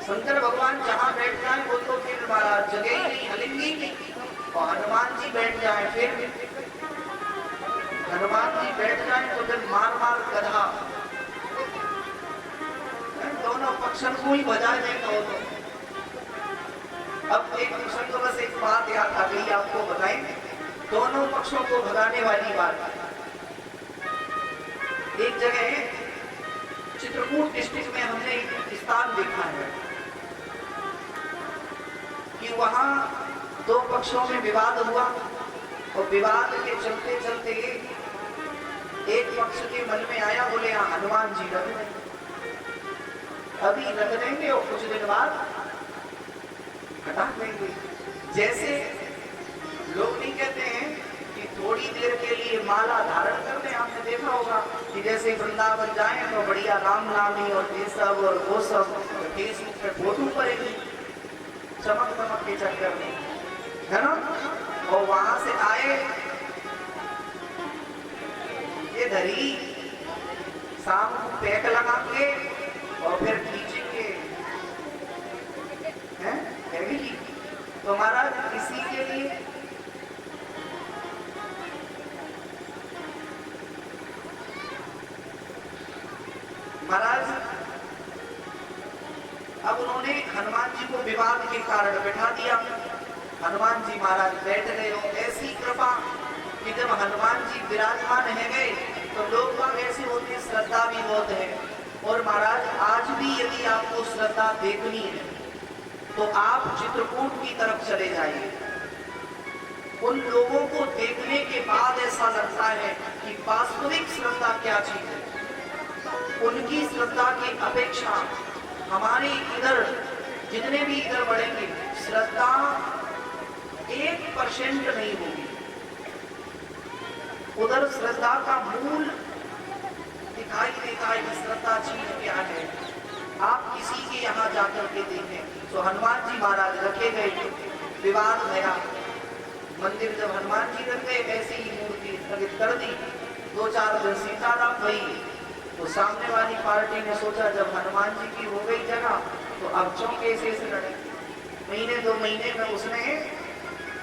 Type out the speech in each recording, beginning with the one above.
शंकर भगवान जहाँ बैठ जाए वो तो फिर महाराज जगह ही नहीं, हिलेंगी नहीं। और हनुमान जी बैठ जाए, फिर हनुमान जी बैठ जाए तो फिर मार मार गधा दोनों पक्षों को ही बजा देगा वो तो। अब एक पक्षों को बस एक बात याद आ गई आपको बताएं, दोनों पक्षों को भगाने वाली बात। एक जगह चित्रकूट डिस्ट्रिक्ट में हमने एक स्थान देखा है कि वहां दो पक्षों में विवाद हुआ और विवाद के चलते चलते एक पक्ष के मन में आया, बोले यहाँ हनुमान जी रख दें, अभी रख देंगे और कुछ दिन बाद हटा देंगे। जैसे लोग नहीं कहते हैं कि थोड़ी देर के लिए माला धारण कर लें, आपने देखा होगा कि जैसे वृंदावन जाए तो बढ़िया राम नामी और ये सब और वो सब फेसबुक पे फोटो पड़ेगी चमक चमक के चक्कर में, है ना। और वहां से आए ये धरी शाम को पैक लगा के और फिर खींचेंगे, हैं तो महाराज किसी के लिए महाराज अब उन्होंने हनुमान जी को विवाद के कारण बैठा दिया। हनुमान जी महाराज बैठ गए हो, ऐसी कृपा कि जब हनुमान जी विराजमान है गए तो लोग बाग ऐसे होते, श्रद्धा भी बहुत है। और महाराज आज भी यदि आपको श्रद्धा देखनी है तो आप चित्रकूट की तरफ चले जाइए। उन लोगों को देखने के बाद ऐसा लगता है कि वास्तविक श्रद्धा क्या चीज है। उनकी श्रद्धा की अपेक्षा हमारे इधर जितने भी इधर बढ़ेंगे श्रद्धा 1% नहीं होगी। उधर श्रद्धा का मूल दिखाई देता है कि श्रद्धा चीज क्या है। आप किसी के यहाँ जाकर के देखें तो हनुमान जी महाराज रखे गए, विवाद भया, मंदिर जब हनुमान जी रख गए ऐसी ही मूर्ति स्थगित कर दी। 2-4 दिन सीताराम भई तो सामने वाली पार्टी ने सोचा जब हनुमान जी की हो गई जगह तो अब क्यों कैसे से लड़े। महीने 2 महीने में उसने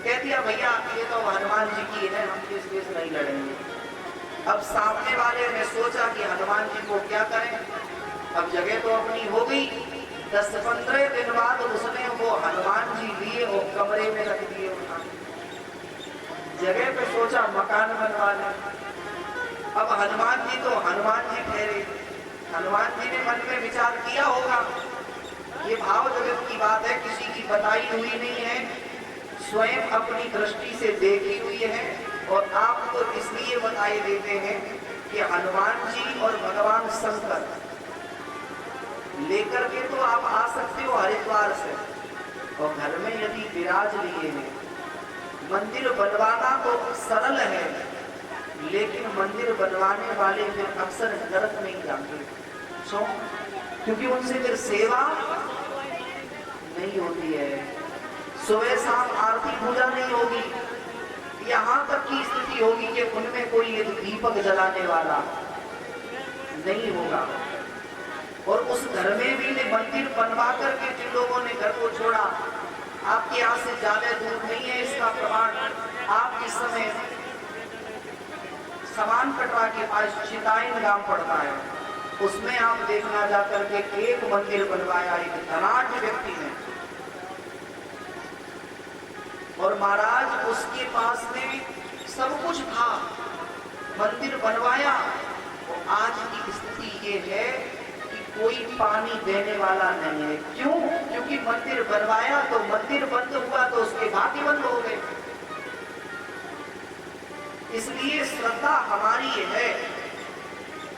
कह दिया भैया ये तो हनुमान जी की है, हम किस केस नहीं लड़ेंगे। अब सामने वाले ने सोचा कि हनुमान जी को क्या करें, अब जगह तो अपनी हो गई। 10-15 दिन बाद उसने वो हनुमान जी लिए और कमरे में रख दिए। जगह पे सोचा मकान बनवा लें। अब हनुमान जी तो हनुमान जी ठहरे। हनुमान जी ने मन में विचार किया होगा, ये भाव जगत की बात है, किसी की बताई हुई नहीं है, स्वयं अपनी दृष्टि से देखी हुई है और आपको इसलिए बताए देते हैं कि हनुमान जी और भगवान शंकर लेकर के तो आप आ सकते हो हरिद्वार से, और घर में यदि विराज लिए हैं। मंदिर बनवाना तो सरल है, लेकिन मंदिर बनवाने वाले फिर अक्सर गलत नहीं जाते। क्यों? क्योंकि उनसे फिर सेवा नहीं होती है, सुबह शाम आरती पूजा नहीं होगी। यहाँ तक की स्थिति होगी कि उनमें कोई दीपक जलाने वाला नहीं होगा। और उस घर में भी मंदिर बनवा करके जिन लोगों ने घर को छोड़ा, आपके यहाँ से ज्यादा दूर नहीं है इसका प्रमाण। आप इस समय सामान कटवा के पास चिताइन गांव पड़ता है, उसमें आप देखना जाकर के एक मंदिर बनवाया एक धनाढ़ व्यक्ति ने, और महाराज उसके पास में सब कुछ था, मंदिर बनवाया। और आज की स्थिति ये है कि कोई पानी देने वाला नहीं है। क्यों? क्योंकि मंदिर बनवाया तो मंदिर बंद हुआ तो उसके भाग्य बंद हो गए। इसलिए श्रद्धा हमारी है,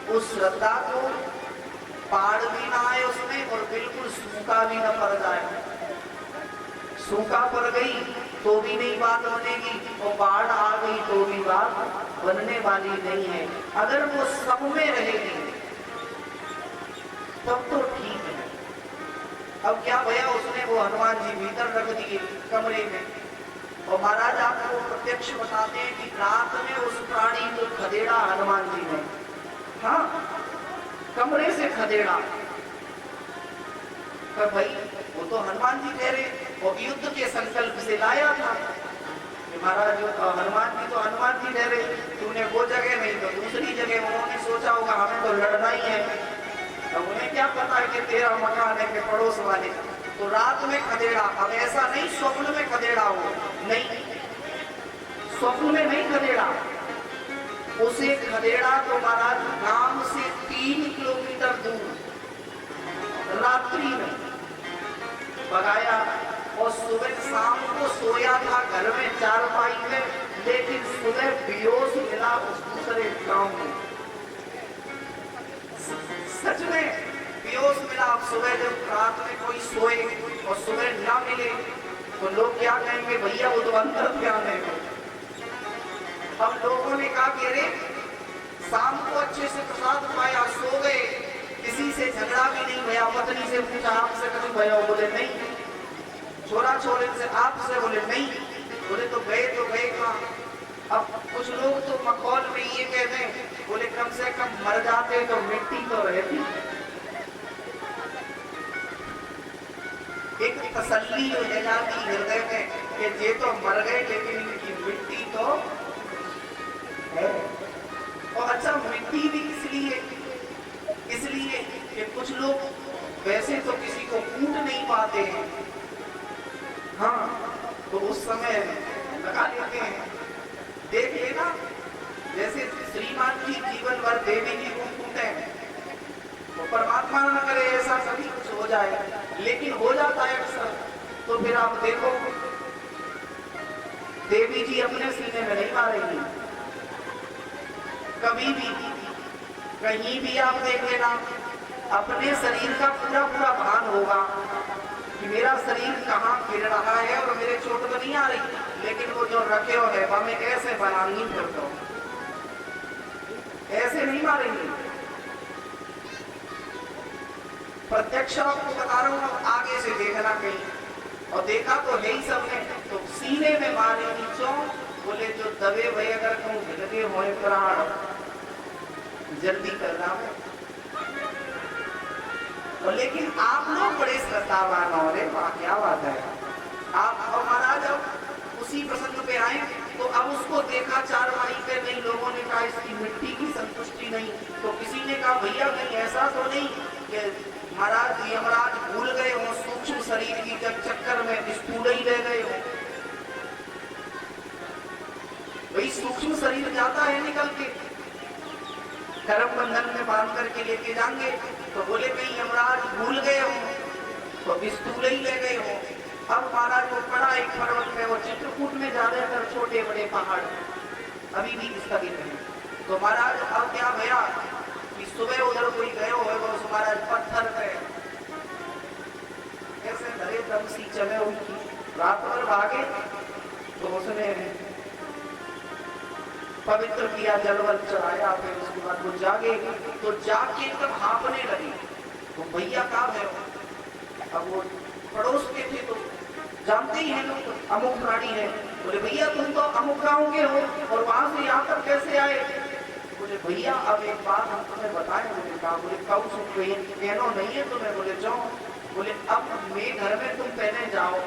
उस श्रद्धा को पाड़ भी ना आए उसमें और बिल्कुल सूखा भी ना पड़ जाए। सूखा पड़ गई तो भी नहीं बात बनेगी और बाढ़ आ गई तो भी बात बनने वाली नहीं है। अगर वो सब में रहेगी तब तो ठीक है। अब क्या भैया, उसने वो हनुमान जी भीतर रख दिए कमरे में, और महाराज आपको प्रत्यक्ष बताते हैं कि रात में उस प्राणी को खदेड़ा हनुमान जी ने, हाँ, कमरे से खदेड़ा। पर भाई तो हनुमान जी कह रहे और युद्ध के संकल्प से लाया था। महाराज हनुमान जी तो हनुमान जी कह रहे तूने वो जगह नहीं तो दूसरी जगह, उन्होंने सोचा होगा हमें तो लड़ना ही है। अब उन्हें क्या पता है कि तेरा मकान है के पड़ोस वाले। तो रात में खदेड़ा, अब ऐसा नहीं स्वप्न में खदेड़ा हो, नहीं स्वप्न में नहीं खदेड़ा, उसे खदेड़ा तो महाराज गांव से 3 किलोमीटर दूर रात्रि में भगाया और सुबह शाम को सोया था घर में चारपाई में, लेकिन सुबह बेहोश मिला उस दूसरे गांव में। सच में बेहोश मिला। अब सुबह जब रात में कोई सोए और सुबह ना मिले तो लोग क्या कहेंगे, भैया वो तो अंतर ध्यान है। अब लोगों ने कहा कि अरे शाम को अच्छे से प्रसाद पाया, सो गए, किसी से झगड़ा भी नहीं भया। पत्नी से पूछा आपसे कभी भया? बोले नहीं। छोरा छोरे से आपसे? बोले नहीं। बोले तो गए कहाँ? अब कुछ लोग तो मखौल में ये कहते हैं, बोले कम से कम मर जाते तो मिट्टी तो रहती। एक तसल्ली हो जाती हृदय में कि ये तो मर गए लेकिन इनकी मिट्टी तो है। और अच्छा मिट्टी भी इसलिए कि कुछ लोग वैसे तो किसी को कूट नहीं पाते हैं, हाँ, तो उस समय लगा लेते हैं। देख लेना जैसे श्रीमान जी जीवन भर देवी जी को कूटे हैं, तो परमात्मा न करे ऐसा कभी कुछ हो जाए, लेकिन हो जाता है अक्सर। तो फिर आप देखो देवी जी अपने सीने में नहीं मारेंगी कभी भी। कहीं भी आप देख लेना अपने शरीर का पूरा भान होगा कि मेरा शरीर कहाँ गिर रहा है और मेरे चोट तो नहीं आ रही, लेकिन वो जो रखे हो है हमें ऐसे बनानी फिर दो, ऐसे नहीं मारेंगे। प्रत्यक्ष आपको बता रहा हूँ, आगे से देखना कहीं, और देखा तो है ही सबने, तो सीने में मारे नीचों। बोले जो दबे भय अगर कहूँ लगे हो प्राण जल्दी करना है। और लेकिन आप लोग बड़े श्रद्धावान हो रहे, वाह क्या बात है। आप और महाराज अब उसी प्रसंग पे आए तो अब उसको देखा चारपाई पे, नहीं लोगों ने कहा इसकी मिट्टी की संतुष्टि नहीं, तो किसी ने कहा भैया कहीं ऐसा तो नहीं कि महाराज यमराज भूल गए हो सूक्ष्म शरीर की चक्कर में स्थूल ही रह गए हो। वही सूक्ष्म शरीर जाता है निकल के, कर्म बंधन में बांध करके लेके जाएंगे, तो बोले कहीं यमराज भूल गए हो तो स्थूल ही ले गए हो। अब महाराज वो पड़ा एक पर्वत में, वो चित्रकूट में ज्यादातर छोटे बड़े पहाड़ अभी भी स्थगित है। तो महाराज अब क्या भया कि सुबह उधर कोई गए हो महाराज पत्थर पे ऐसे धरे दम सी चले उनकी, रात भर भागे तो उसने पवित्र किया, जलवल चढ़ाया, फिर उसके बाद वो जागे तो जाके एकदम हाँफने लगे। तो भैया कहाँ है? अब वो पड़ोस के थे तो जानते ही हैं लोग अमुक प्राणी है। बोले भैया तुम तो अमुक गाँव के हो और वहां से यहाँ तक कैसे आए? बोले भैया अब एक बात हम तुम्हें बताएं। बोले कहा? बोले कब सुन गई कहनो नहीं है तुम्हें? बोले जाओ। बोले अब मेरे घर में तुम पहले जाओ।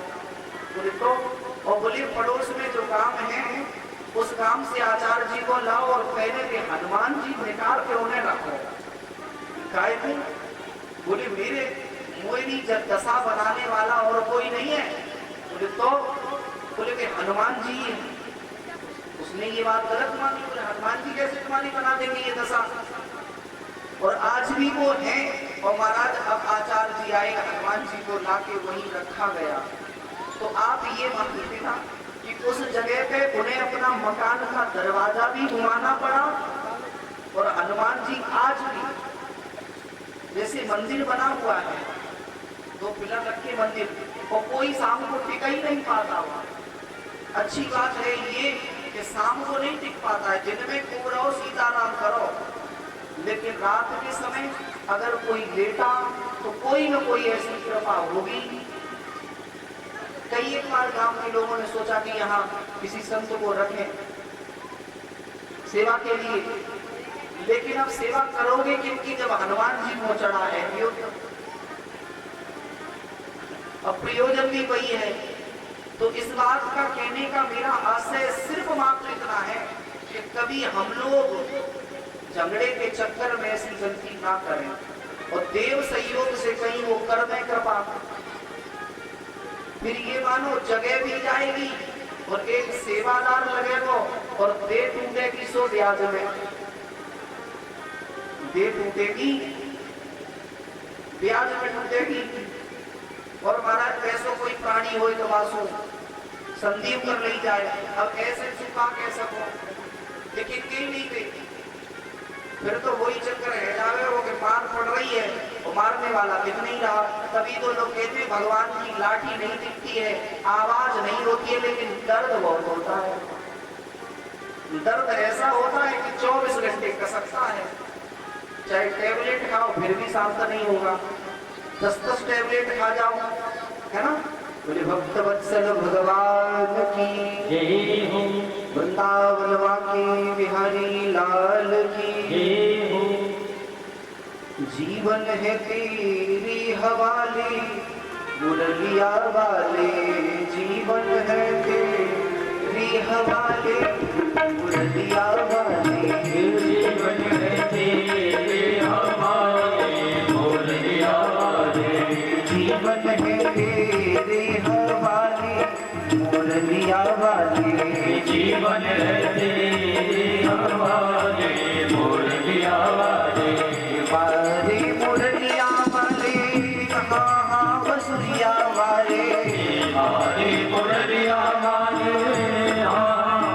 बोले तो? और बोले पड़ोस में जो काम है उस काम से आचार्य जी को लाओ और पहले के हनुमान जी निकाल के उन्हें रखो। काहे? बोले मेरे मोहिनी दशा बनाने वाला और कोई नहीं है। बोले तो? बोले कि हनुमान जी है। उसने ये बात गलत मानी। बोले हनुमान जी कैसे तुम्हारी बना देंगे ये दशा? और आज भी वो है। और महाराज अब आचार्य जी आए, हनुमान जी को लाके वहीं रखा गया। तो आप ये मान लीजिए ना कि उस जगह पे उन्हें अपना मकान का दरवाजा भी घुमाना पड़ा। और हनुमान जी आज भी जैसे मंदिर बना हुआ है, 2 पिलर रखे मंदिर, और कोई शाम को टिक ही नहीं पाता हुआ। अच्छी बात है ये कि शाम को नहीं टिक पाता है, दिन में खूब रहो सीताराम करो, लेकिन रात के समय अगर कोई लेटा तो कोई न कोई ऐसी कृपा होगी। कई एक बार गांव के लोगों ने सोचा कि यहाँ किसी संत को रखें सेवा के लिए, लेकिन अब सेवा करोगे किनकी जब हनुमान जी को चढ़ा है? और प्रयोजन भी वही है। तो इस बात का कहने का मेरा आशय सिर्फ मात्र इतना है कि कभी हम लोग झगड़े के चक्कर में ऐसी गलती ना करें और देव सहयोग से कहीं वो कर दें कृपा, फिर ये मानो जगह भी जाएगी और एक सेवादार लगेगा और दे टूटेगी सो ब्याज में, दे टूटेगी ब्याज में टूटेगी। और महाराज पैसों कोई प्राणी हो तो वासो संदीप कर ले जाए, अब ऐसे चुका कैसे हो, लेकिन कहीं नहीं गई, फिर तो वही चक्कर है जावे वो कि मार पड़ रही है और मारने वाला दिख नहीं रहा। तभी तो लोग कहते हैं भगवान की लाठी नहीं दिखती है, आवाज नहीं होती है, लेकिन दर्द बहुत होता है। दर्द ऐसा होता है कि 24 घंटे कसकता है, चाहे टेबलेट खाओ फिर भी शांत नहीं होगा, 10-10 टेबलेट खा जाओ, है ना। बोले भक्त वत्सल भगवान की जय हो, वृंदावन वाके बिहारी लाल की जय हो। जीवन है तेरी हवाले मुरलिया वाले, जीवन है तेरी हवाले मुरलिया वाले, जीवन है तेरे हवाले मुरलिया वाले, जीवन है तेरे हवाले मुरलिया वाले, जीवन है तेरे हवाले मुरलिया वाले, वारे मुरलिया वाले कहाँ बसुरिया वाले, वारे मुरलिया वाले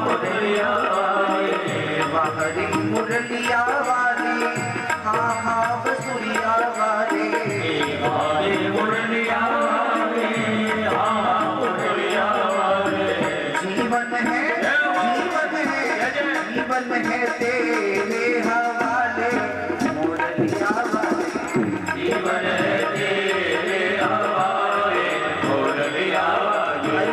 मुरलिया वाले, वारे मुरलिया वाले हाँ बसुरिया वाले, वारे मुरलिया वाले हाँ मुरलिया वाले, जीवन है तेरे हवाले मुरलिया वाले, जीवन है तेरे हवाले मुरलिया वाले।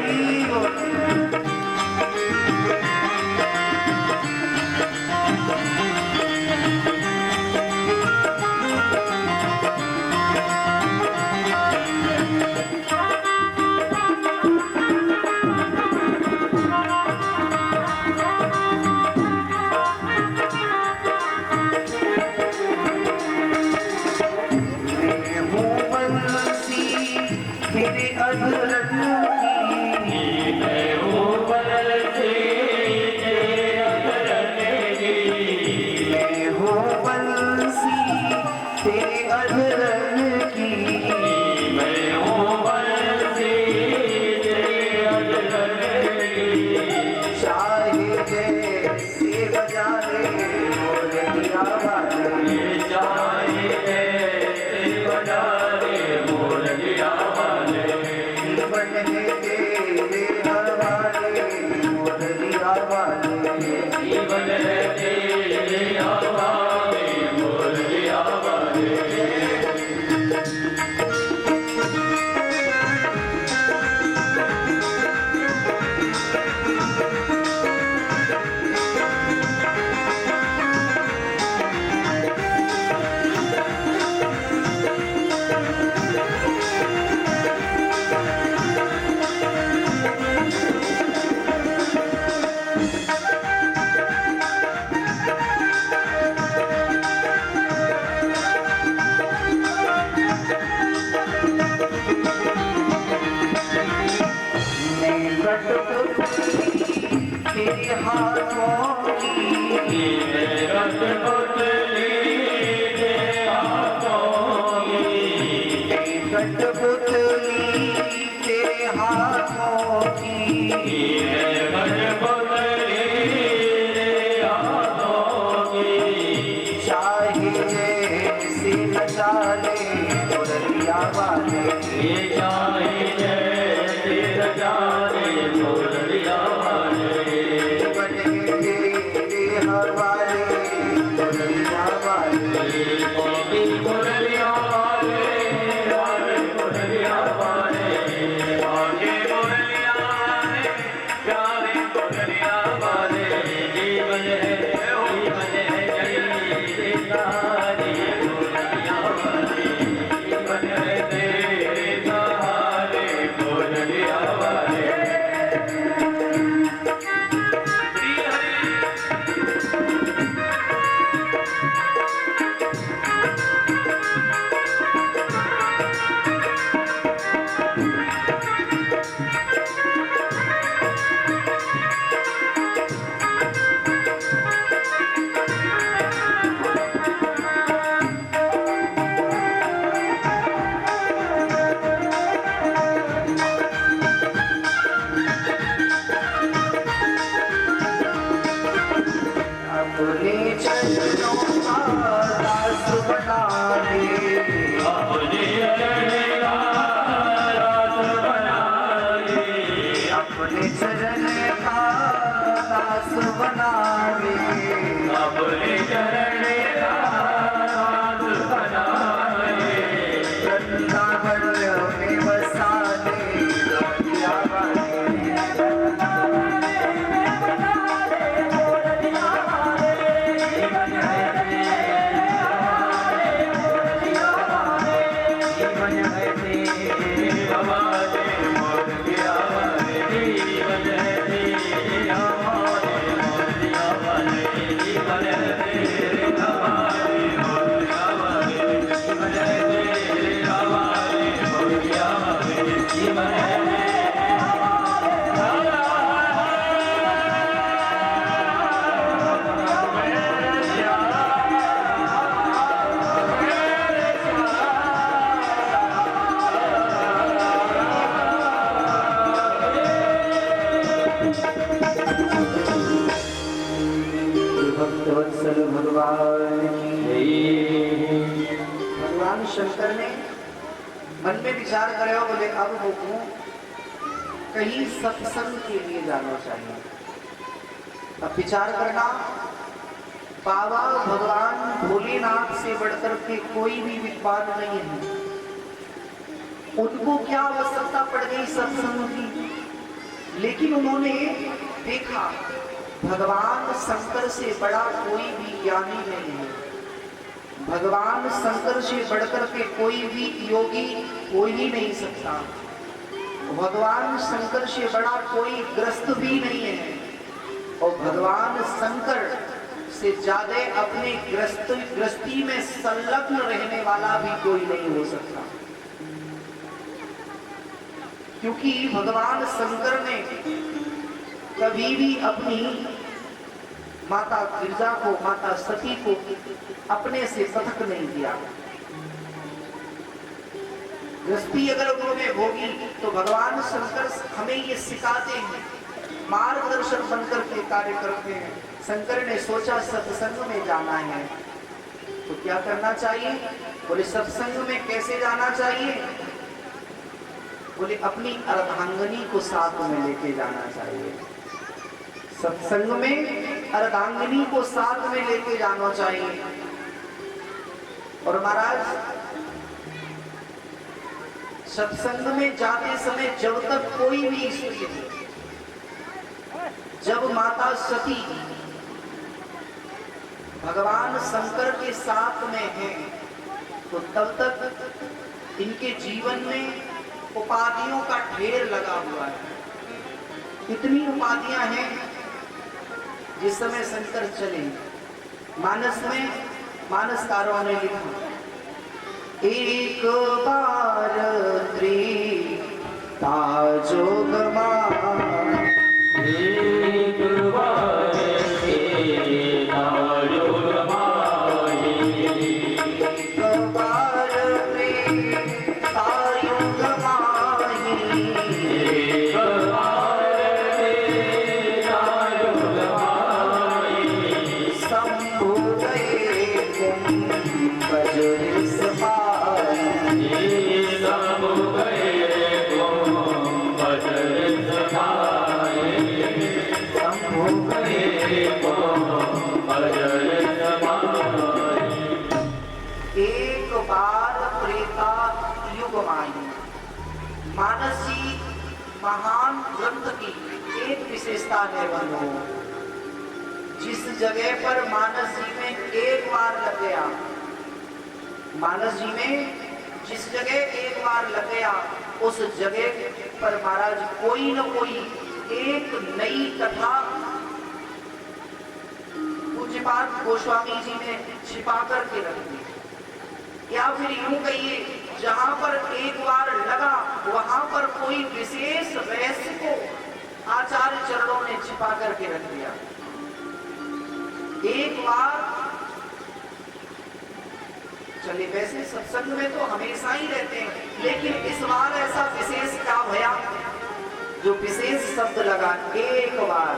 शंकर ने मन में विचार करे हो, बोले अब हमको कहीं सत्संग के लिए जाना चाहिए। अब विचार करना, बाबा भगवान भोलेनाथ से बढ़कर के कोई भी विद्वान नहीं है, उनको क्या आवश्यकता पड़ गई सत्संग की। लेकिन उन्होंने देखा भगवान शंकर से बड़ा कोई भी ज्ञानी नहीं है, भगवान शंकर से बढ़कर के कोई भी योगी हो ही नहीं सकता, भगवान शंकर से बड़ा कोई ग्रस्त भी नहीं है, और भगवान शंकर से ज्यादा अपने गृहस्थी में संलग्न रहने वाला भी कोई नहीं हो सकता। क्योंकि भगवान शंकर ने कभी भी अपनी माता गिरजा को, माता सती को अपने से पृथक नहीं किया। गृहस्थी अगर उन्होंने भोगी तो भगवान शंकर हमें ये सिखाते हैं, मार्गदर्शक बनकर के कार्य करते हैं। शंकर ने सोचा सत्संग में जाना है तो क्या करना चाहिए, बोले सत्संग में कैसे जाना चाहिए, बोले अपनी अर्धांगिनी को साथ में लेके जाना चाहिए। सत्संग में अर्धांगिनी को साथ में लेके जाना चाहिए। और महाराज सत्संग में जाते समय जब तक कोई भी स्त्री, जब माता सती भगवान शंकर के साथ में है तो तब तक इनके जीवन में उपाधियों का ढेर लगा हुआ है। कितनी उपाधियां हैं जिस समय शंकर चले। मानस में मानसकारों ने लिखा, एक बार त्रिता जोगमा, एक बार त्रिता जोगमा, एक बार त्रिता योगमा, एक बार त्रिता योगमा, शंभु गए कुंभज सपाई, शंभु गए कुंभज सपाई, शंभु गए कुंभज सपाई। एक बार त्रेता युग माई। मानस जी महान ग्रंथ की एक विशेषता है बनो, जिस जगह पर मानस जी में एक बार लग गया, मानस जी में जिस जगह एक बार लग गया उस जगह पर महाराज कोई न कोई एक नई कथा पूज्यपाद गोस्वामी जी ने छिपा करके रख दी। या फिर यूं कहिए, जहां पर एक बार लगा वहां पर कोई विशेष रहस्य को आचार्य चरणों ने छिपा करके रख दिया। एक बार चलिए, वैसे सत्संग में तो हमेशा ही रहते हैं, लेकिन इस बार ऐसा विशेष क्या भया जो विशेष शब्द लगा, एक बार।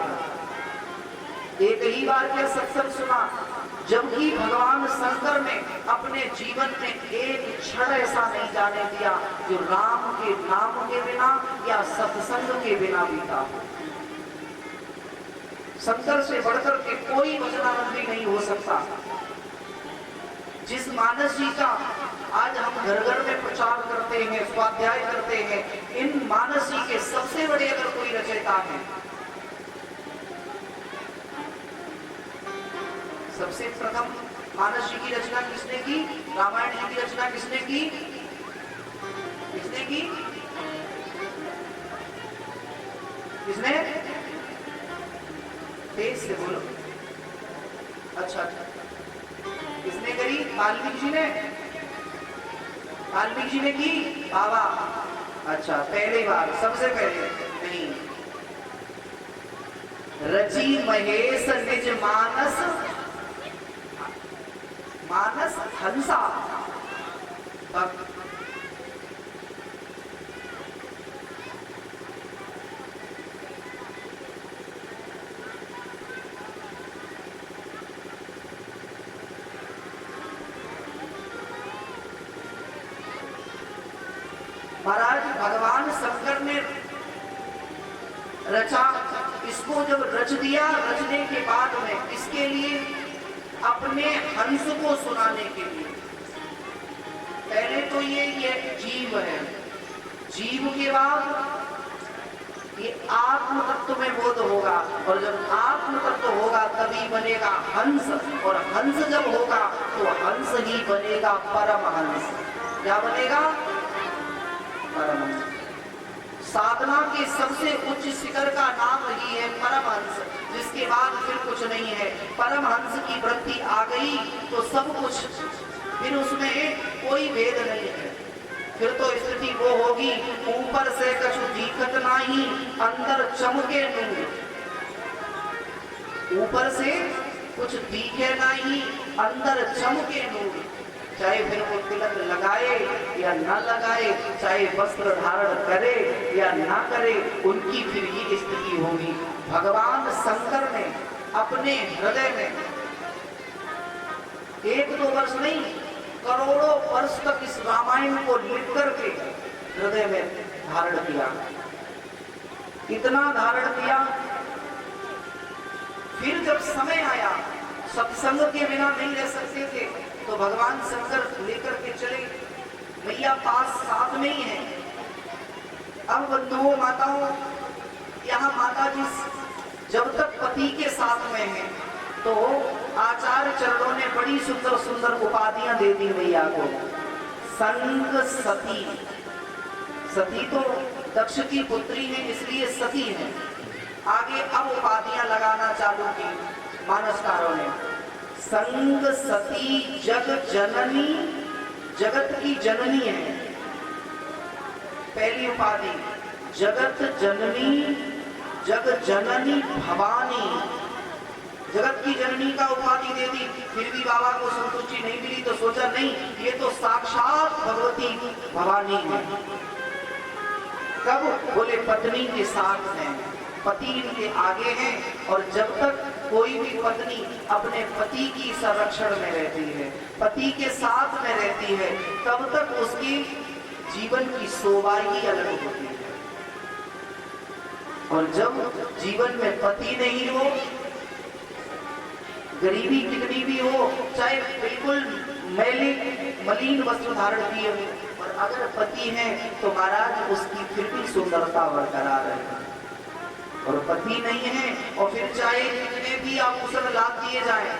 एक ही बार क्या सत्संग सुना, जबकि भगवान शंकर ने अपने जीवन में एक क्षण ऐसा नहीं जाने दिया जो राम के नाम के बिना या सत्संग के बिना बीता हो। शंकर से बढ़कर के कोई वचनानंदी नहीं हो सकता। जिस मानस जी का आज हम घर घर में प्रचार करते हैं, स्वाध्याय करते हैं, इन मानस जी के सबसे बड़े अगर कोई रचयिता है, सबसे प्रथम मानस जी की रचना किसने की, रामायण जी की रचना किसने की, किसने की, किसने, तेज से बोलो। अच्छा, किसने करी, वाल्मीकि जी ने, वाल्मीकि जी ने की, बाबा। अच्छा, पहली बार, सबसे पहले नहीं, रची महेश निज मानस, मानस हंसा भक्त। रचा, इसको जब रच दिया, रचने के बाद में इसके लिए अपने हंस को सुनाने के लिए, पहले तो ये जीव है, जीव के बाद ये आत्म तत्व में बोध होगा, और जब आत्म तत्व होगा तभी बनेगा हंस, और हंस जब होगा तो हंस ही बनेगा परमहंस। क्या बनेगा? परमहंस। साधना के सबसे उच्च शिखर का नाम ही है परमहंस, जिसके बाद फिर कुछ नहीं है। परमहंस की वृत्ति आ गई तो सब कुछ, फिर उसमें कोई भेद नहीं है। फिर तो स्थिति वो होगी, ऊपर से कछु दिखत नाही, अंदर चमके नूर। ऊपर से कुछ दिखे नहीं, अंदर चमके नूर। चाहे फिर वो तिलक लगाए या न लगाए, चाहे वस्त्र धारण करे या ना करे, उनकी फिर ये स्थिति होगी। भगवान शंकर ने अपने हृदय में 1-2 वर्ष नहीं, करोड़ों वर्ष तक इस रामायण को लिख करके हृदय में धारण किया। इतना धारण किया, फिर जब समय आया, सत्संग के बिना नहीं रह सकते थे, तो भगवान शंकर लेकर के चले, भैया पास साथ में ही है। अब बंधुओं माताओं, यहाँ माता जी जब तक पति के साथ में है तो आचार्य चरणों ने बड़ी सुंदर सुंदर उपाधियां दे दी भैया को। संग सती, सती तो दक्ष की पुत्री है इसलिए सती है। आगे अब उपाधियां लगाना चालू की मानसकारों ने। संग सती जग जननी, जगत की जननी है पहली उपाधि। जगत जननी, जग जननी भवानी, जगत की जननी का उपाधि दे दी। फिर भी बाबा को संतुष्टि नहीं मिली तो सोचा नहीं, ये तो साक्षात भगवती भवानी है। कब? बोले पत्नी के साथ हैं, पति इनके आगे हैं, और जब तक कोई भी पत्नी अपने पति की संरक्षण में रहती है, पति के साथ में रहती है, तब तक उसकी जीवन की शोभा ही अलग होती है। और जब जीवन में पति नहीं हो, गरीबी कितनी भी हो, चाहे बिल्कुल मैले मलिन वस्त्र धारण किए हो, और अगर पति है तो महाराज उसकी फिर भी सुंदरता बरकरार है। और पति नहीं है और फिर चाहे कितने भी आभूषण ला दिए जाए,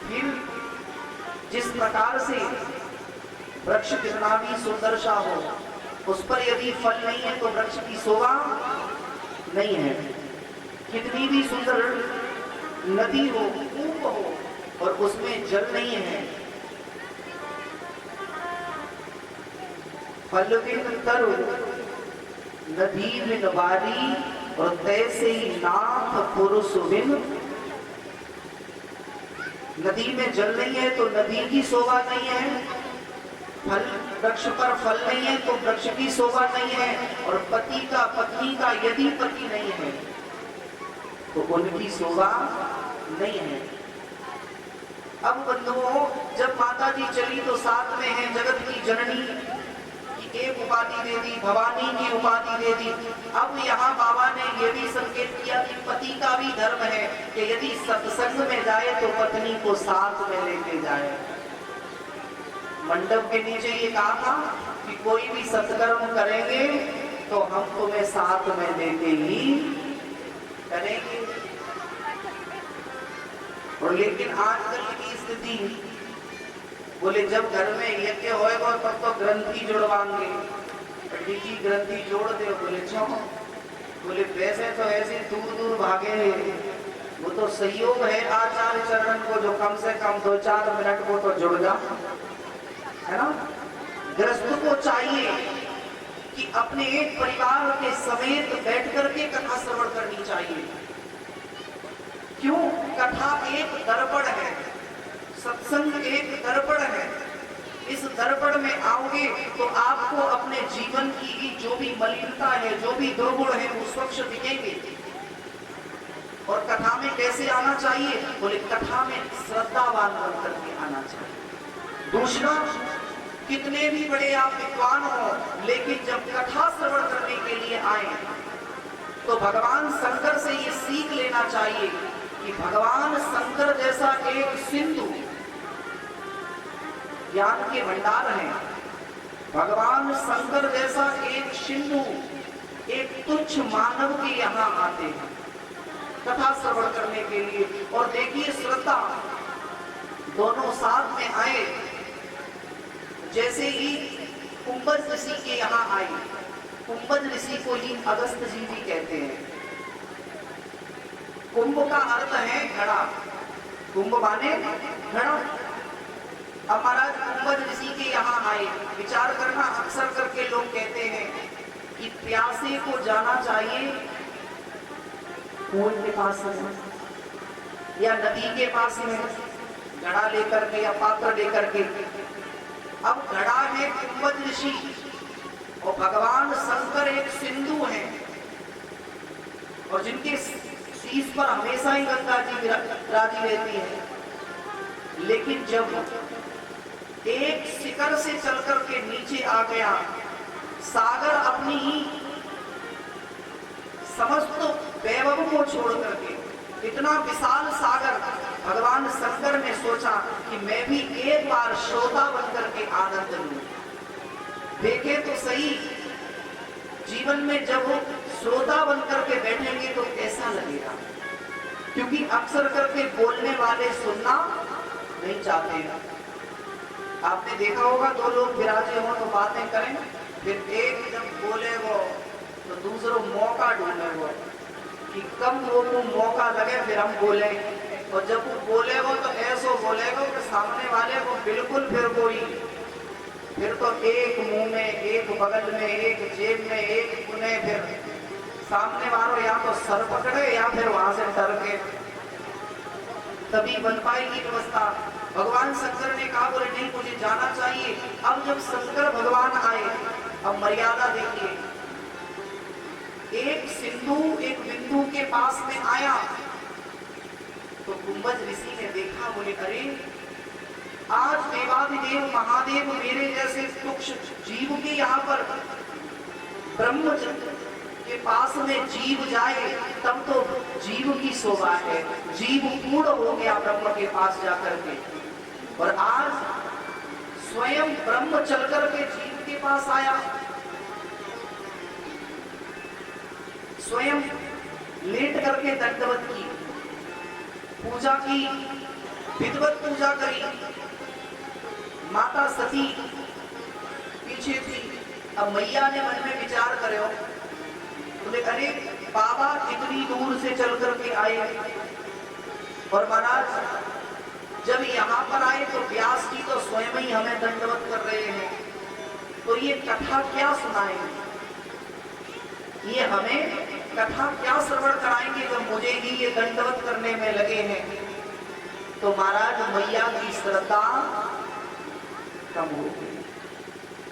फिर जिस प्रकार से वृक्ष कितना भी सुंदर सा हो, उस पर यदि फल नहीं है तो वृक्ष की शोभा नहीं है। कितनी भी सुंदर नदी हो, कूप हो, और उसमें जल नहीं है, फल बिन तरु नदी बिन बारी, और तैसे ही नाथ पुरुष बिन। नदी में जल नहीं है तो नदी की शोभा नहीं है, फल वृक्ष पर फल नहीं है तो वृक्ष की शोभा नहीं है, और पति का पत्नी का यदि पति नहीं है तो उनकी शोभा नहीं है। अब बंधुओं, जब माता जी चली तो साथ में है जगत की जननी की एक उपाधि दे दी, भवानी की उपाधि दे दी। अब यहाँ बाबा ने यह भी संकेत किया कि पति का भी धर्म है कि यदि सत्संग में जाए तो पत्नी को साथ में लेके जाए। मंडप के नीचे ये कहा था कि कोई भी सत्कर्म करेंगे तो हम तुम्हें साथ में लेके ही करेंगे। और लेकिन आजकल की स्थिति, बोले जब घर में यज्ञ होएगा तब तो ग्रंथि जुड़वाएंगे, पंडित जी ग्रंथि जोड़ दे। बोले क्यों? बोले वैसे तो ऐसे दूर दूर भागे, वो तो सहयोग है आचार्य चरण को, जो कम से कम 2-4 मिनट को तो जुड़ जा, है ना। गृहस्थ को चाहिए कि अपने एक परिवार के समेत बैठ करके कथा श्रवण करनी चाहिए। क्यों? कथा एक दर्पण है, सत्संग एक दर्पण है। इस दर्पण में आओगे तो आपको अपने जीवन की जो भी मलिनता है, जो भी दुर्गुण है, वो स्वच्छ दिखेंगे। और कथा में कैसे आना चाहिए? बोले कथा में श्रद्धावान बन करके आना चाहिए। दूसरा, कितने भी बड़े आप विद्वान हो, लेकिन जब कथा श्रवण करने के लिए लिए आए तो भगवान शंकर से ये सीख लेना चाहिए कि भगवान शंकर जैसा एक सिंधु ज्ञान के भंडार हैं, भगवान शंकर जैसा एक सिंधु एक तुच्छ मानव के यहाँ आते हैं कथा श्रवण करने के लिए। और देखिए श्रद्धा दोनों साथ में आए। जैसे ही कुंभज ऋषि के यहाँ आई, कुंभज ऋषि को ही अगस्त जी भी कहते हैं। कुंभ का अर्थ है घड़ा, कुंभ माने घड़ा। अब महाराज कुंभज ऋषि के यहाँ आए, विचार करना, अक्सर करके लोग कहते हैं कि प्यासे को जाना चाहिए कुएं के पास में या नदी के पास में घड़ा लेकर के या पात्र लेकर के। अब घड़ा है कुंभज ऋषि और भगवान शंकर एक सिंधु हैं और जिनके शीश पर हमेशा ही गंगा जी विराजी रहती है। लेकिन जब एक शिखर से चलकर के नीचे आ गया, सागर अपनी ही समस्त वैभव को छोड़ करके, इतना विशाल सागर, भगवान शंकर ने सोचा कि मैं भी एक बार श्रोता बनकर के आनंद लूं। देखे तो सही, जीवन में जब वो श्रोता बनकर के बैठेंगे तो कैसा लगेगा, क्योंकि अक्सर करके बोलने वाले सुनना नहीं चाहते हैं। आपने देखा होगा दो लोग विराजे हो तो बातें करें, फिर एक जब बोले वो तो दूसरों मौका ढूंढे वो कि कब वो मौका लगे फिर हम बोले। और जब वो बोले वो तो ऐसा बोलेगा कि सामने वाले को बिल्कुल फिर तो एक मुंह में, एक बगल में, एक जेब में, एक पुणे, फिर सामने वालों या तो सर पकड़े या फिर वहां से डर के, तभी बन पाएगी व्यवस्था। भगवान शंकर ने कहा बोले नहीं मुझे जाना चाहिए। अब जब शंकर भगवान आए, अब मर्यादा देखिए, एक सिंधु एक बिंदु के पास में आया तो कुंभज ऋषि ने देखा, बोले अरे आज देवाधिदेव महादेव मेरे जैसे तुक्ष जीव के यहाँ पर ब्रह्म के पास में जीव जाए तब तो जीव की शोभा है, जीव पूर्ण हो गया ब्रह्म के पास जाकर के। और आज स्वयं ब्रह्म चलकर के जीव के पास आया, स्वयं लेट करके दंडवत की, पूजा की, विधिवत पूजा करी। माता सती पीछे थी। अब मैया ने मन में विचार करे, बोले अरे बाबा इतनी दूर से चल करके आए और महाराज जब यहाँ पर आए तो व्यास जी तो स्वयं ही हमें दंडवत कर रहे हैं, तो ये कथा क्या सुनाएंगे, ये हमें कथा क्या श्रवण कराएंगे जब मुझे ही ये दंडवत करने में लगे हैं। तो महाराज मैया की श्रद्धा कम हो गई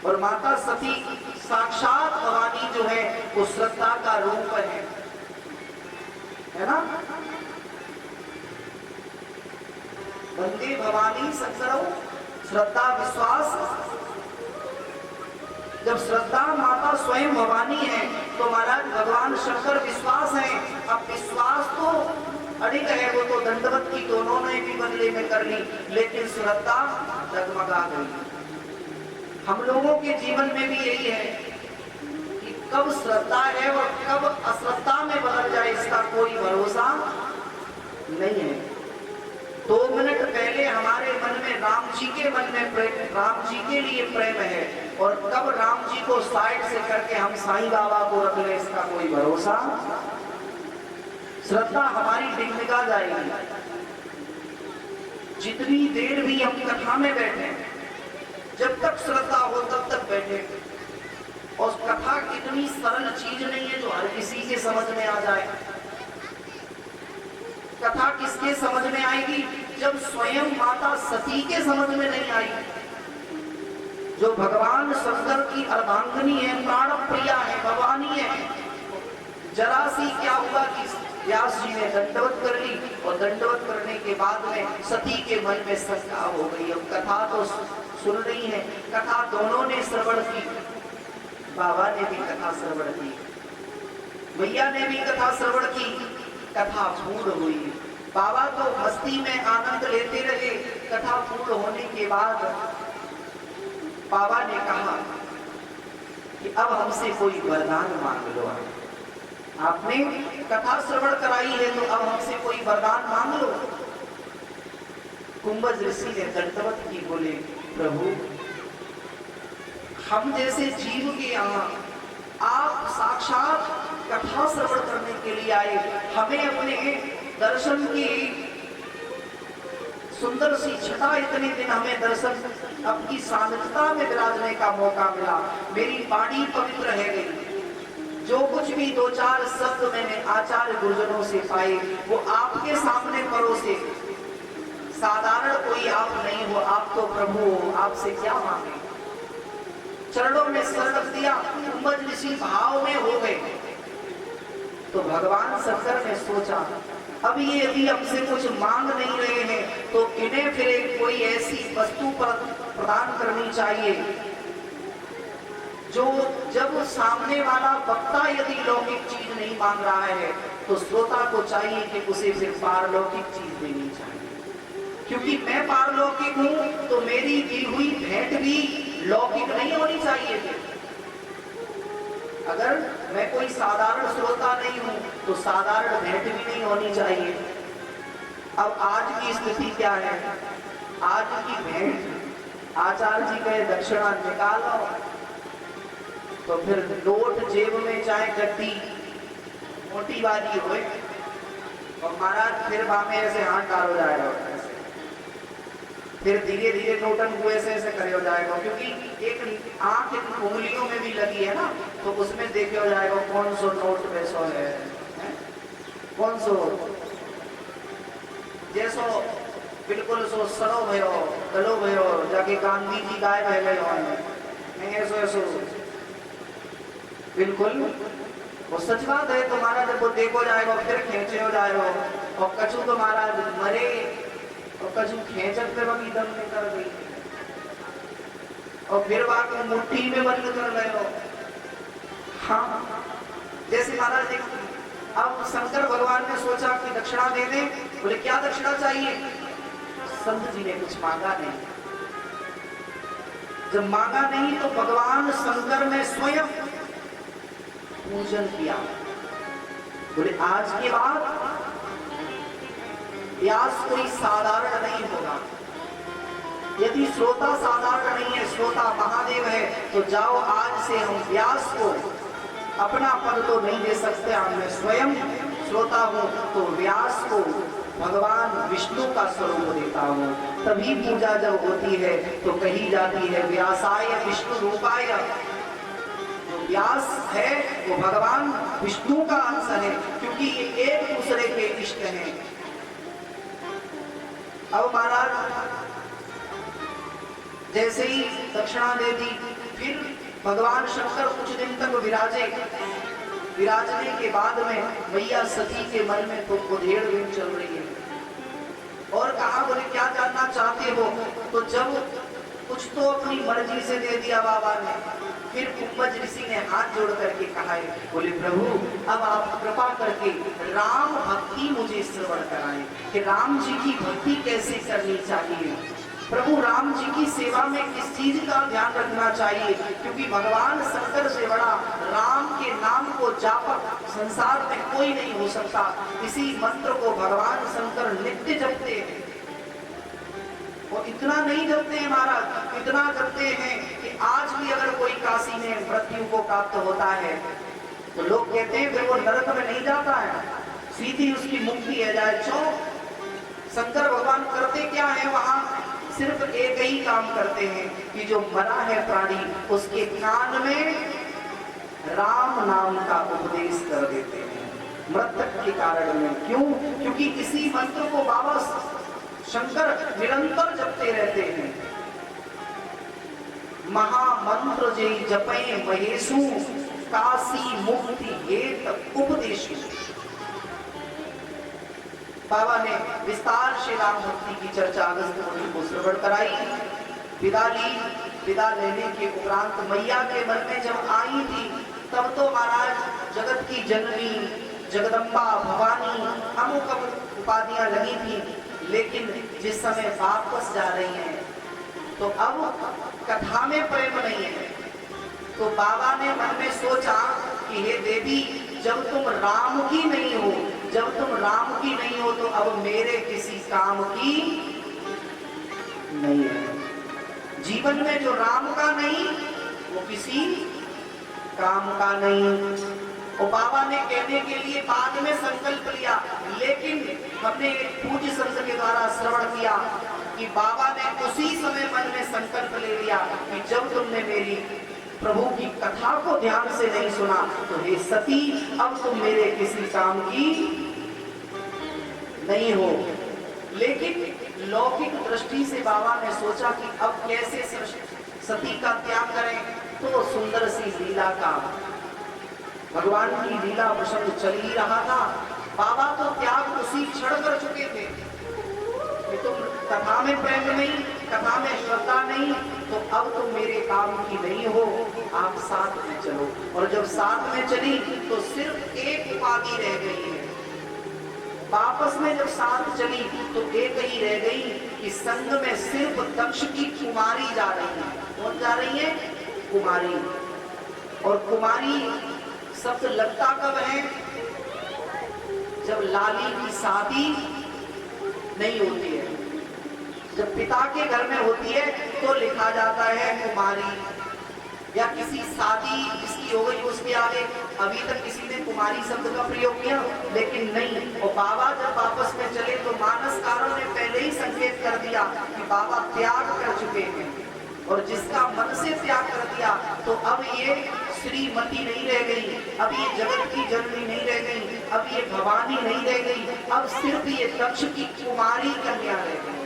और माता सती साक्षात भवानी जो है वो श्रद्धा का रूप है ना। वंदे भवानी संसरो श्रद्धा विश्वास। जब श्रद्धा माता स्वयं भवानी है तो महाराज भगवान शंकर विश्वास है। अब विश्वास तो अड़िग है, वो तो दंडवत की दोनों ने भी बदले में कर ली, लेकिन श्रद्धा डगमगा गई। हम लोगों के जीवन में भी यही है कि कब श्रद्धा है और कब अश्रद्धा में बदल जाए इसका कोई भरोसा नहीं है। 2 मिनट पहले हमारे मन में राम जी के मन में राम जी के लिए प्रेम है और कब राम जी को साइड से करके हम साईं बाबा को रख ले इसका कोई भरोसा। श्रद्धा हमारी डिगमिगा जाएगी। जितनी देर भी हम कथा में बैठे, जब तक श्रद्धा हो तब तक बैठे। और कथा इतनी सरल चीज नहीं है जो हर किसी के समझ में आ जाए। कथा किसके समझ में आएगी जब स्वयं माता सती के समझ में नहीं आई, जो भगवान शंकर की अर्धांगिनी है, प्राण प्रिया है, भवानी है। जरा सी क्या हुआ कि व्यास जी ने दंडवत कर ली और दंडवत करने के बाद में सती के मन में शंका हो गई। अब कथा तो सुन रही है, कथा दोनों ने श्रवण की, बाबा ने भी कथा श्रवण की, मैया ने भी कथा श्रवण की, कथा पूर्ण हुई। बाबा तो मस्ती में आनंद लेते रहे। कथा पूर्ण होने के बाद बाबा ने कहा कि अब हमसे कोई वरदान मांग लो। आपने कथा श्रवण कराई है तो अब हमसे कोई वरदान मांग लो। कुंभज ऋषि ने दंडवत की, बोले प्रभु हम जैसे जीव के यहाँ आप साक्षात कथा श्रवण करने के लिए आए, हमें अपने दर्शन की सुंदर सी छटा, इतने दिन हमें दर्शन आपकी सानिध्यता में विराजने का मौका मिला। मेरी वाणी पवित्र है गई। जो कुछ भी दो चार शब्द मैंने आचार्य गुरुजनों से पाए वो आपके सामने परोसे। साधारण कोई आप नहीं हो, आप तो प्रभु हो, आपसे क्या मांगे। चरणों में सर रख दिया। कुंभज ऋषि भाव में हो गए। तो भगवान शंकर ने सोचा अब ये यदि हमसे कुछ मांग नहीं रहे हैं तो इन्हें फिर कोई ऐसी वस्तु प्रदान करनी चाहिए जो जब सामने वाला वक्ता यदि लौकिक चीज नहीं मांग रहा है तो श्रोता को चाहिए कि उसे फिर पारलौकिक चीज देनी चाहिए। क्योंकि मैं पारलौकिक हूं तो मेरी दी हुई भेंट भी लौकिक नहीं होनी चाहिए थी। अगर मैं कोई साधारण श्रोता नहीं हूं तो साधारण भेंट भी नहीं होनी चाहिए। अब आज की स्थिति क्या है? आज की भेंट आचार्य जी कहे दक्षिणा निकालो तो फिर नोट जेब में चाहे गड्डी मोटी वाली हो और महाराज फिर बामे ऐसे हाथ डाल हो जाएगा, फिर धीरे धीरे नोटन को ऐसे ऐसे करे हो जाएगा। क्योंकि एक आंख उंगलियों में भी लगी है ना तो उसमें देखे हो जाएगा कौन सो नोट वैसो है, कौन सो जैसो बिल्कुल सो सड़ो भयो गलो भयो जाके गांधी जी गाय बह गए हो ऐसो ऐसो बिल्कुल वो सच बात है। तो महाराज जब वो देखो जाएगा फिर खेचे हो जाएगा और कछु तो महाराज मरे और कछु खेचत पे वही दम निकल गई और फिर बात मुट्ठी में बंद कर गए हो। हाँ जैसे महाराज अब शंकर भगवान ने सोचा कि दक्षिणा दे दे। बोले क्या दक्षिणा चाहिए? संत जी ने कुछ मांगा नहीं। जब मांगा नहीं तो भगवान शंकर ने स्वयं पूजन किया। बोले आज के बाद व्यास कोई साधारण नहीं होगा। यदि श्रोता साधारण नहीं है, श्रोता महादेव है, तो जाओ आज से हम व्यास को अपना पद तो नहीं दे सकते, मैं स्वयं श्रोता हूं तो व्यास को भगवान विष्णु का स्वरूप देता हूं। तभी पूजा जब होती है तो कही जाती है व्यासाय विष्णु रूपाय। जो व्यास है वो भगवान विष्णु का अंश है क्योंकि ये एक दूसरे के इष्ट हैं। अब महाराज जैसे ही दक्षिणा दे दी फिर भगवान शंकर कुछ दिन तक विराजने के बाद में मैया सती के मन में तो उधेड़ दिन चल रही है और कहा बोले क्या जानना चाहते हो? तो जब कुछ तो अपनी मर्जी से दे दिया बाबा ने। फिर कुंभज ऋषि ने हाथ जोड़ करके कहा है बोले प्रभु अब आप कृपा करके राम भक्ति मुझे श्रवण कराएं कि राम जी की भक्ति कैसे करनी चाहिए, प्रभु राम जी की सेवा में किस चीज का ध्यान रखना चाहिए। क्योंकि भगवान शंकर से बड़ा राम के नाम को जापक संसार में कोई नहीं हो सकता। इसी मंत्र को भगवान शंकर नित्य जपते हैं और इतना नहीं जपते हैं महाराज, इतना जपते हैं कि आज भी अगर कोई काशी में मृत्यु को प्राप्त होता है तो लोग कहते हैं फिर वो नरक में नहीं जाता है, सीधी उसकी मुक्ति है जाए। शंकर भगवान करते क्या है वहां? सिर्फ एक ही काम करते हैं कि जो मरा है प्राणी उसके कान में राम नाम का उपदेश कर देते हैं मृतक के कारण में। क्यों? क्योंकि इसी मंत्र को बाबा शंकर निरंतर जपते रहते हैं। महामंत्र जे जपे महेशु काशी मुक्ति हेत उपदेश। बाबा ने विस्तार से राम भक्ति की चर्चा अगस्त मुनि को श्रवण कराई। विदा ली। विदा लेने के उपरांत मैया के मन में जब आई थी तब तो महाराज जगत की जननी, जगदम्बा, भवानी, अमुक उपाधियां लगी थी, लेकिन जिस समय वापस जा रही हैं तो अब कथा में प्रेम नहीं है। तो बाबा ने मन में सोचा कि हे देवी, जब तुम राम की नहीं हो, जब तुम राम की नहीं हो तो अब मेरे किसी काम की नहीं है। जीवन में जो राम का नहीं वो किसी काम का नहीं। और बाबा ने कहने के लिए बाद में संकल्प लिया, लेकिन हमने एक पूज्य संत के द्वारा श्रवण किया कि बाबा ने उसी समय मन में संकल्प ले लिया कि जब तुमने मेरी प्रभु की कथा को ध्यान से नहीं सुना तो हे सती, अब तुम मेरे किसी काम की नहीं हो। लेकिन लौकिक दृष्टि से बाबा ने सोचा कि अब कैसे सती का त्याग करें, तो सुंदर सी लीला का, भगवान की लीला प्रसंग चल ही रहा था। बाबा तो त्याग उसी क्षण कर चुके थे कि तुम कथा में प्रेम नहीं, कथा में श्रद्धा नहीं, तो अब तुम मेरे काम की नहीं हो, आप साथ में चलो। और जब साथ में चली तो सिर्फ एक उपाधि रह गई है। वापस में जब साथ चली तो एक ही रह गई कि संग में सिर्फ दक्ष की कुमारी जा रही है। कौन जा रही है? कुमारी। और कुमारी शब्द लगता कब है? जब लाली की शादी नहीं होती है। जब पिता के घर में होती है तो लिखा जाता है कुमारी, या किसी शादी जिसकी हो गई उसके आगे अभी तक किसी ने कुमारी शब्द का प्रयोग किया, लेकिन नहीं। और बाबा जब वापस में चले तो मानसकारों ने पहले ही संकेत कर दिया कि बाबा त्याग कर चुके हैं, और जिसका मन से त्याग कर दिया तो अब ये श्रीमती नहीं रह गई, अब ये जगत की जननी नहीं रह गई, अब ये भवानी नहीं रह गई, अब सिर्फ ये दक्ष की कुमारी कन्या रह गई।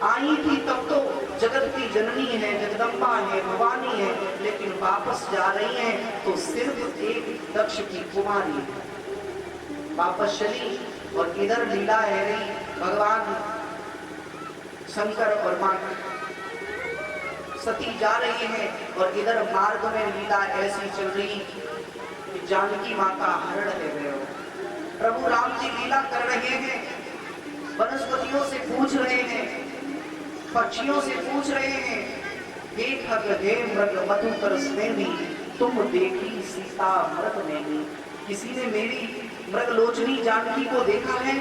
आई थी तब तो जगत की जननी है, जगदम्बा है, भवानी है, लेकिन वापस जा रही हैं तो सिर्फ एक दक्ष की कुमारी है। वापस चली और इधर लीला है रही भगवान शंकर और मां सती जा रही हैं, और इधर मार्ग में लीला ऐसी चल रही कि जानकी मां का हरण ले गए हो। प्रभु राम जी लीला कर रहे हैं, वनस्पतियों से पूछ रहे हैं, पक्षियों से पूछ रहे हैं, हे खग हे मृग मधुकर स्नेही, तुम देखी सीता मृग नैनी। किसी ने मेरी मृगलोचनी जानकी को देखा है?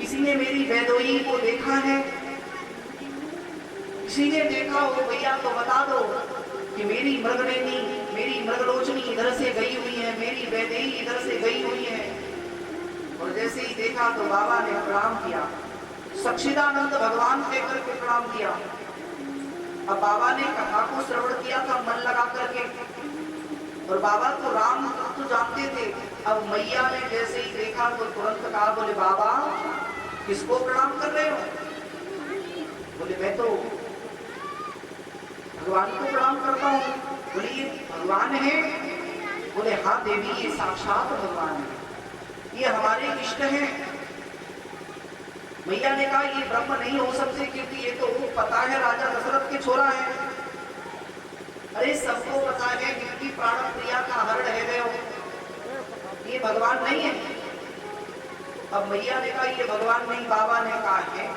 किसी ने मेरी वैदोई को देखा है? किसी ने देखा हो भैया तो बता दो कि मेरी मृगनैनी, मेरी मृगलोचनी इधर से गई हुई है, मेरी वैदेही इधर से गई हुई है। और जैसे ही देखा तो बाबा ने प्रणाम किया, सच्चिदानंद भगवान कहकर के प्रणाम किया। अब बाबा ने कथा को श्रवण किया था मन लगा करके, और बाबा तो राम तो जानते थे। अब मैया ने जैसे ही देखा तो तुरंत कहा, बोले बाबा किसको प्रणाम कर रहे हो? बोले मैं तो भगवान को प्रणाम करता हूँ। बोले ये भगवान है? बोले हाँ देवी, ये साक्षात भगवान है, ये हमारे इष्ट हैं। मैया ने कहा ये ब्रह्म नहीं हो सकते, क्योंकि ये तो पता है राजा दशरथ के छोरा है। अरे सबको पता है कि प्राण प्रिया का हरण है गए हो, ये भगवान नहीं है। अब मैया ने कहा ये भगवान नहीं। बाबा ने कहा है,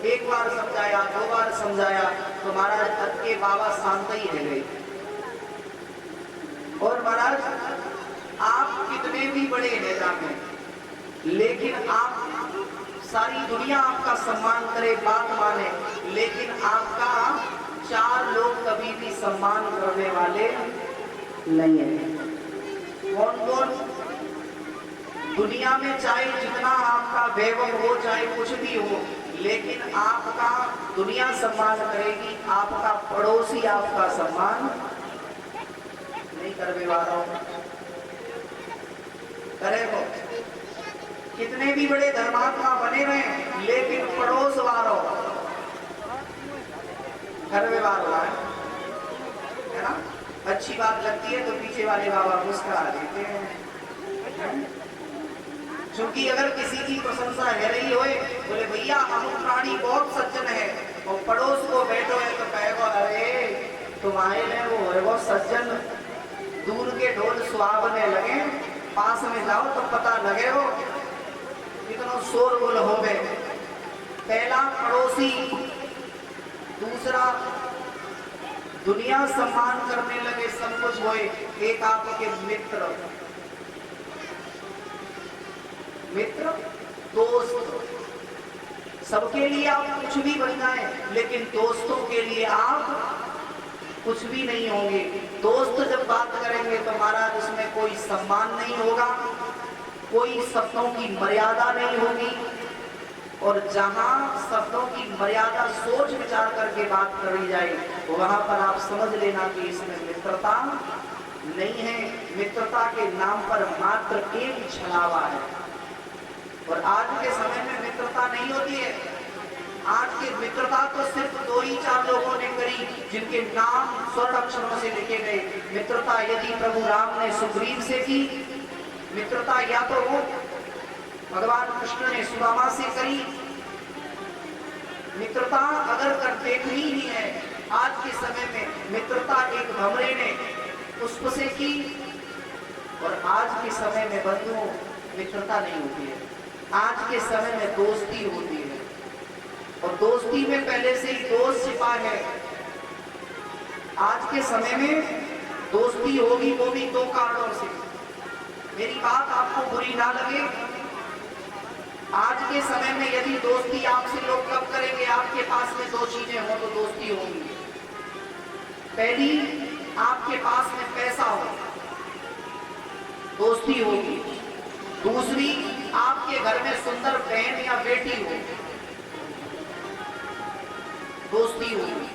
एक बार समझाया, दो बार समझाया, तो महाराज तक के बाबा शांत ही रह गए। और महाराज आप कितने भी बड़े नेता हैं, लेकिन आप सारी दुनिया आपका सम्मान करे, बात माने, लेकिन आपका चार लोग कभी भी सम्मान करने वाले नहीं है। कौन कौन? दुनिया में चाहे जितना आपका वैभव हो, चाहे कुछ भी हो, लेकिन आपका दुनिया सम्मान करेगी, आपका पड़ोसी आपका सम्मान नहीं करने वाला करेगा। कितने भी बड़े धर्मात्मा बने रहे, लेकिन पड़ोस वालों घर व्यवहार हुआ है ना। अच्छी बात लगती है तो पीछे वाले बाबा मुस्कुरा देते हैं। क्योंकि अगर किसी की प्रशंसा है रही हो, बोले भैया हम प्राणी बहुत सज्जन है, और पड़ोस को बैठो है तो कहेगा अरे तुम्हारे में वो है वो सज्जन, दूर के ढोल सुहावने लगे, पास में जाओ तो पता लगे हो कितना शोरगुल हो गए। पहला पड़ोसी, दूसरा दुनिया सम्मान करने लगे, सब कुछ होए, एक आपके मित्र, मित्र दोस्त, सबके लिए आप कुछ भी बन जाए, लेकिन दोस्तों के लिए आप कुछ भी नहीं होंगे। दोस्त जब बात करेंगे तो महाराज उसमें कोई सम्मान नहीं होगा, कोई शब्दों की मर्यादा नहीं होगी, और जहां शब्दों की मर्यादा सोच विचार करके बात करी जाए वहां पर आप समझ लेना कि इसमें मित्रता नहीं है, मित्रता के नाम पर मात्र एक छलावा है। और आज के समय में मित्रता नहीं होती है। आज की मित्रता तो सिर्फ 2 ही 4 लोगों ने करी जिनके नाम स्वर्ण अक्षरों से लिखे गए। मित्रता यदि प्रभु राम ने सुग्रीव से की, मित्रता या तो वो भगवान कृष्ण ने सुदामा से करी, मित्रता अगर कर देखनी ही है आज के समय में, मित्रता एक भंवरे ने पुष्प से की। और आज के समय में बंधुओं मित्रता नहीं होती है, आज के समय में दोस्ती होती है, और दोस्ती में पहले से ही दोस्त छिपा है। आज के समय में दोस्ती होगी वो भी 2 कारणों से। मेरी बात आपको बुरी ना लगे, आज के समय में यदि दोस्ती आपसे लोग कब करेंगे, आपके पास में 2 चीजें हो तो दोस्ती होगी। पहली, आपके पास में पैसा हो, दोस्ती होगी। दूसरी, आपके घर में सुंदर बहन या बेटी हो, दोस्ती होगी।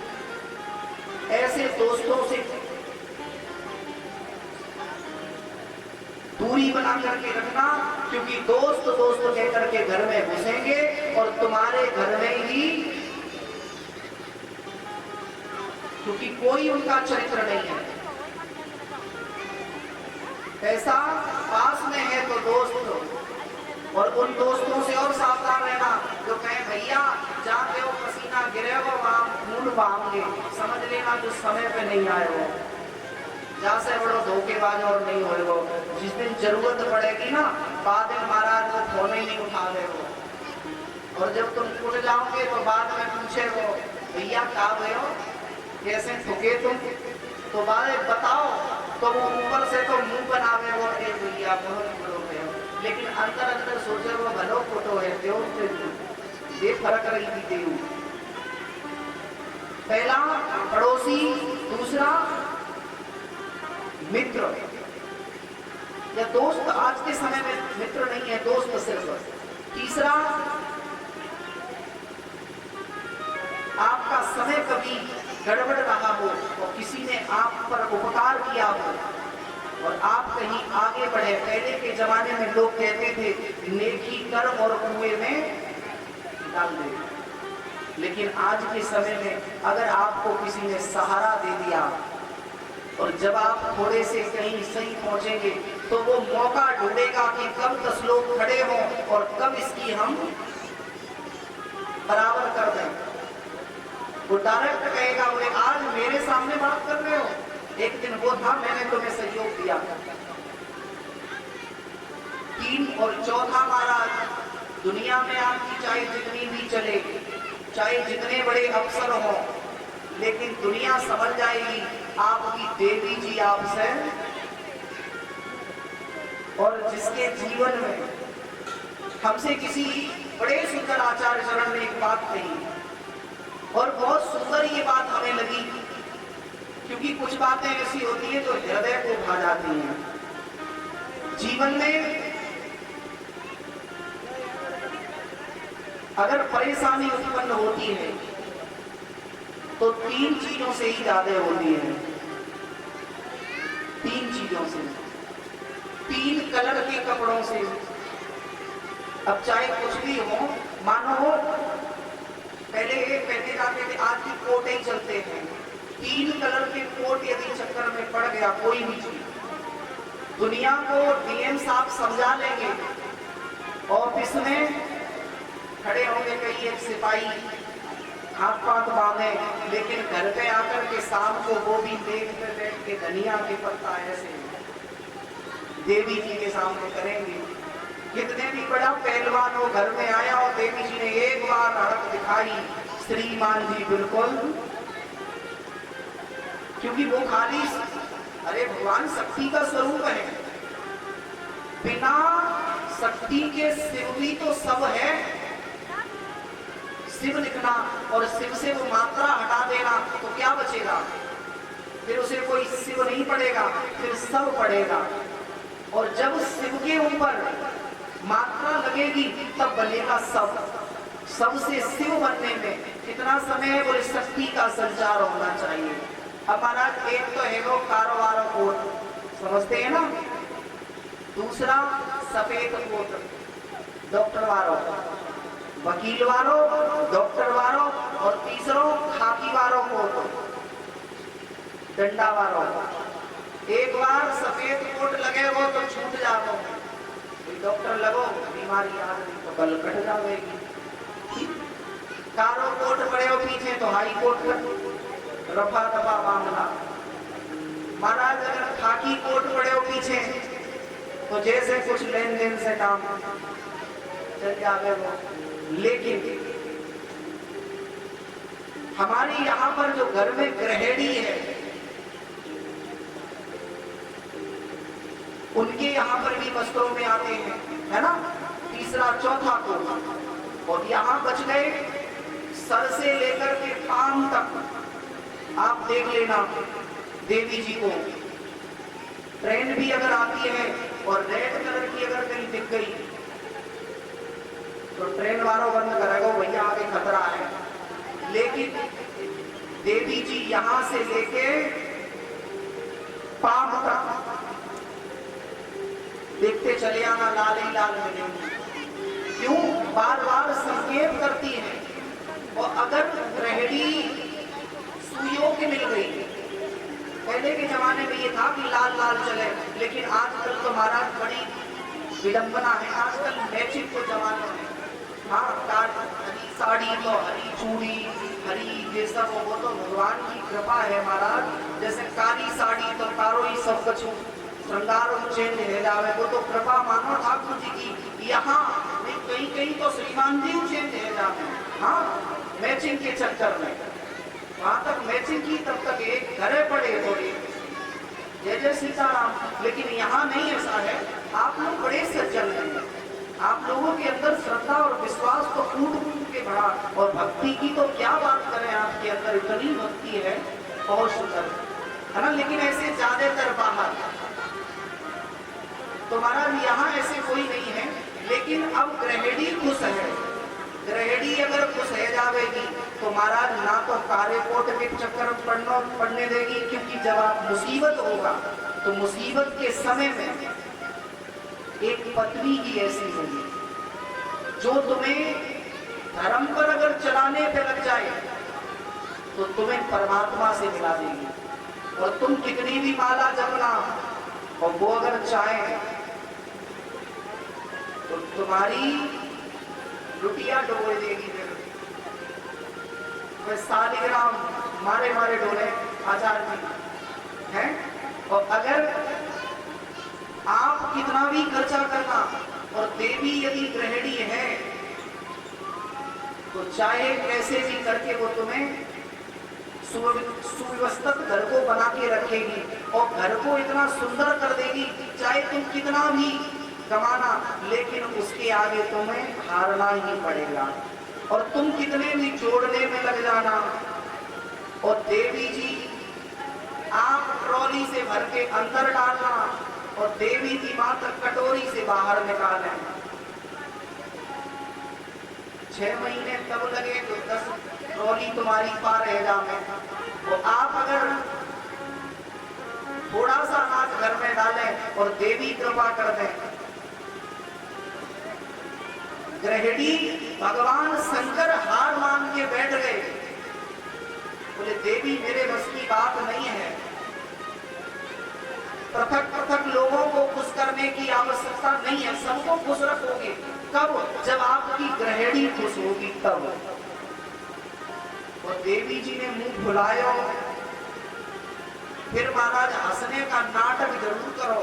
ऐसे दोस्तों से दूरी बना करके रखना, क्योंकि दोस्त दोस्त कहकर के घर में घुसेंगे और तुम्हारे घर में ही, क्योंकि कोई उनका चरित्र नहीं है। पैसा पास में है तो दोस्त, और उन दोस्तों से और सावधान रहना जो कहें भैया जहाँ पे वो पसीना गिरे हो वहां खून बहाओगे, समझ लेना जो समय पे नहीं आए हो, जहाँ से बड़ो धोखेबाज और नहीं होए वो। जिस दिन जरूरत पड़ेगी ना, बाद में महाराज वो फोन ही नहीं उठा रहे हो, और जब तुम उठ जाओगे तो बाद में पूछे वो भैया कहाँ गए हो, कैसे ठुके तुम, तो बाद बताओ तो वो ऊपर से तो मुंह बनावे वो भैया बहुत बड़ो गए, लेकिन अंदर अंदर सोचे वो भलो फोटो है ये फर्क रही थी देव। पहला पड़ोसी, दूसरा मित्र या दोस्त। आज के समय में मित्र नहीं है, दोस्त सिर्फ। तीसरा, आपका समय कभी गड़बड़ रहा हो और किसी ने आप पर उपकार किया हो और आप कहीं आगे बढ़े। पहले के जमाने में लोग कहते थे नेकी कर और कुएं में डाल दे, लेकिन आज के समय में अगर आपको किसी ने सहारा दे दिया और जब आप थोड़े से कहीं सही पहुंचेंगे तो वो मौका ढूंढेगा कि कब 10 लोग खड़े हों और कब इसकी हम बराबर कर दें। वो डायरेक्ट कहेगा बोले आज मेरे सामने बात कर रहे हो, एक दिन वो था मैंने तुम्हें सहयोग दिया। 3 और चौथा महाराज, दुनिया में आपकी चाहे जितनी भी चले, चाहे जितने बड़े अफसर हों, लेकिन दुनिया समझ जाएगी आपकी देवी जी आपसे। और जिसके जीवन में हमसे किसी बड़े सुंदर आचार्य चरण ने एक बात कही और बहुत सुंदर ये बात हमें लगी, क्योंकि कुछ बातें ऐसी होती है जो हृदय को भा जाती हैं। जीवन में अगर परेशानी उत्पन्न होती है तो 3 चीजों से ही ज्यादा होती है। 3 चीजों से, 3 कलर के कपड़ों से। अब चाहे कुछ भी हो, मानो हो पहले पहने जाते थे, आज की कोट ही चलते हैं। 3 कलर के कोट यदि चक्कर में पड़ गया कोई भी चीज, दुनिया को डीएम साहब समझा लेंगे, ऑफिस में खड़े होंगे कई एक सिपाही हाथ पाथ बांधे, लेकिन घर पे आकर के शाम को वो भी देख पे बैठ के धनिया के पत्ता ऐसे देवी जी के सामने करेंगे। कितने भी बड़ा पहलवान हो घर में आया और देवी जी ने एक बार अड़क दिखाई, श्रीमान जी बिल्कुल, क्योंकि वो खाली, अरे भगवान शक्ति का स्वरूप है, बिना शक्ति के शिव भी तो सब है। शिव लिखना और शिव से वो मात्रा हटा देना तो क्या बचेगा, फिर उसे कोई शिव नहीं पड़ेगा, फिर सब पड़ेगा। और जब शिव के ऊपर मात्रा लगेगी तब बनेगा सब। सब से शिव बनने में कितना समय है, बोले शक्ति का संचार होना चाहिए। अब महाराज एक तो है वो कारोबार कोट, समझते हैं ना, दूसरा सफेद कोट डॉक्टर वालों, वकील वालों, डॉक्टर वालों, और तीसरो खाकी वालों कोट, डंडा वालों। एक बार सफेद कोट लगे हो तो छूट जाओ, डॉक्टर लगो बीमारी आ गई तो कल कट जाएगी। कारो कोट पड़े हो पीछे तो हाई कोर्ट कर रफा दफा मामला। महाराज अगर खाकी कोट पड़े हो पीछे तो जैसे कुछ लेन देन से काम चल जावे वो। लेकिन हमारे यहाँ पर जो घर में गृहिणी है उनके यहाँ पर भी वस्त्रों में आते हैं, है ना, तीसरा चौथा को। और यहाँ बच गए सर से लेकर के पांव तक। आप देख लेना देवी जी को ट्रेन भी अगर आती है और रेड कलर की अगर कहीं दिख गई तो ट्रेन वालों बंद करेगा, भैया आगे खतरा है। लेकिन देवी जी यहां से लेके पांव तक देखते चले आना, लाल ही लाल मिलेंगे। क्यों? बार बार संकेत करती है। और अगर गृहिणी सुयोग्य मिल गई, पहले के जमाने में ये था कि लाल लाल चले, लेकिन आजकल तो महाराज बड़ी विडंबना है, आजकल मैचिंग को जमाना है। हाँ, हरी साड़ी तो हरी चूड़ी, हरी ये सब, वो तो भगवान की कृपा है महाराज। जैसे काली साड़ी तो कारो ही सब कुछ श्रृंगार चेंज रह जावे, वो तो कृपा मानो ठाकुर जी की। यहाँ कहीं कहीं तो श्रीमान जी चेंज रह जावे, हाँ, मैचिंग के चक्कर में। वहां तक मैचिंग की तब तक एक घरे पड़े थोड़ी जय जय सीताराम। लेकिन यहाँ नहीं ऐसा है। आप लोग बड़े सज्जन हैं, आप लोगों के अंदर श्रद्धा और विश्वास तो कूट कूट के बढ़ा, और भक्ति की तो क्या बात करें, आपके अंदर इतनी भक्ति है, बहुत सुंदर है ना। लेकिन ऐसे ज्यादातर बाहर तो महाराज यहाँ ऐसे कोई नहीं है। लेकिन अब गृहिणी खुश है, गृहिणी अगर खुश है जावेगी तो महाराज ना तो काले कोट के चक्कर पड़ने देगी, क्योंकि जब आप मुसीबत होगा तो मुसीबत के समय में एक पत्नी की ऐसी होगी जो तुम्हें धर्म पर अगर चलाने पे लग जाए तो तुम्हें परमात्मा से मिला देगी। और तुम कितनी भी माला जपना और वो अगर चाहे तो तुम्हारी लुटिया डोल देगी। फिर सालिग्राम मारे मारे डोले आचार्य जी हैं। और अगर आप कितना भी खर्चा करना और देवी यदि गृहिणी है तो चाहे कैसे भी करके वो तुम्हें सुव्यवस्थित घर को बना के रखेगी और घर को इतना सुंदर कर देगी। चाहे तुम कितना भी कमाना, लेकिन उसके आगे तुम्हें हारना ही पड़ेगा। और तुम कितने भी जोड़ने में लग जाना, और देवी जी आप ट्रॉली से भर के अंदर डालना और देवी जी मात्र कटोरी से बाहर निकालें। 6 महीने तब लगे तो 10 ट्रॉली तुम्हारी पार रह जाए। तो आप अगर थोड़ा सा अनाज घर में डालें और देवी कृपा कर दें। गृहिणी भगवान शंकर हार मान के बैठ गए, बोले देवी मेरे बस की बात नहीं है। पृथक पृथक लोगों को खुश करने की आवश्यकता नहीं है, सबको खुश रखोगे। कब? जब आपकी गृहिणी खुश होगी तब। और देवी जी ने मुंह फुलाया, फिर महाराज हंसने का नाटक जरूर करो।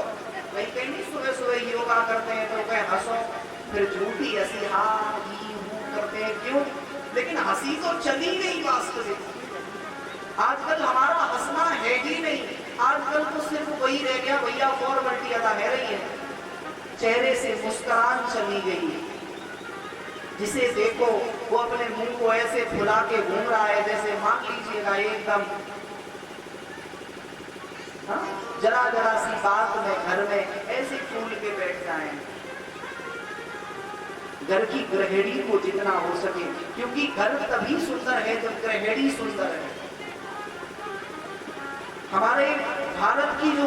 कहीं कहीं नहीं फिर झूठी हंसी हा ही हूं करते हैं, क्यों? लेकिन हंसी तो चली गई वास्तविक। आजकल हमारा हंसना है ही नहीं, आजकल तो सिर्फ वही रह गया, भैया फॉर्मेलिटी अदा है रही है, चेहरे से मुस्कुराहट चली गई। जिसे देखो वो अपने मुंह को ऐसे फुला के घूम रहा है जैसे मान लीजिएगा एकदम जरा जरा सी बात में घर में ऐसे फूल के बैठ जाए। घर की गृहिणी को जितना हो सके, क्योंकि घर तभी सुंदर है जब गृहिणी सुंदर है। हमारे भारत की जो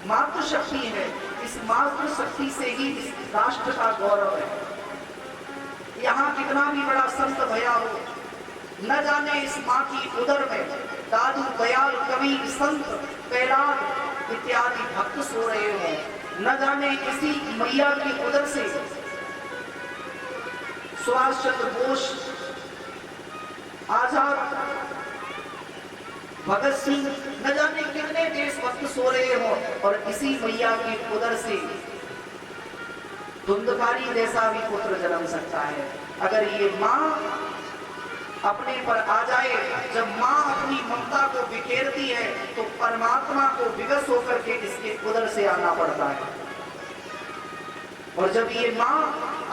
मातृशक्ति है, इस मातृशक्ति से ही इस राष्ट्र का गौरव है। यहाँ कितना भी बड़ा संत भया हो, न जाने इस माँ की उदर में दादू दयाल कबीर संत कैलाश इत्यादि भक्त सो रहे हो, न जाने इसी मैया की उदर से सुभाष चंद्र बोस, आजाद, भगत सिंह, न जाने कितने देशभक्त सो रहे हो, और इसी मैया की उदर से धुंधकारी जैसा भी पुत्र जन्म सकता है। अगर ये माँ अपने पर आ जाए, जब माँ अपनी ममता को बिखेरती है तो परमात्मा को विवश होकर के इसके उदर से आना पड़ता है। और जब ये माँ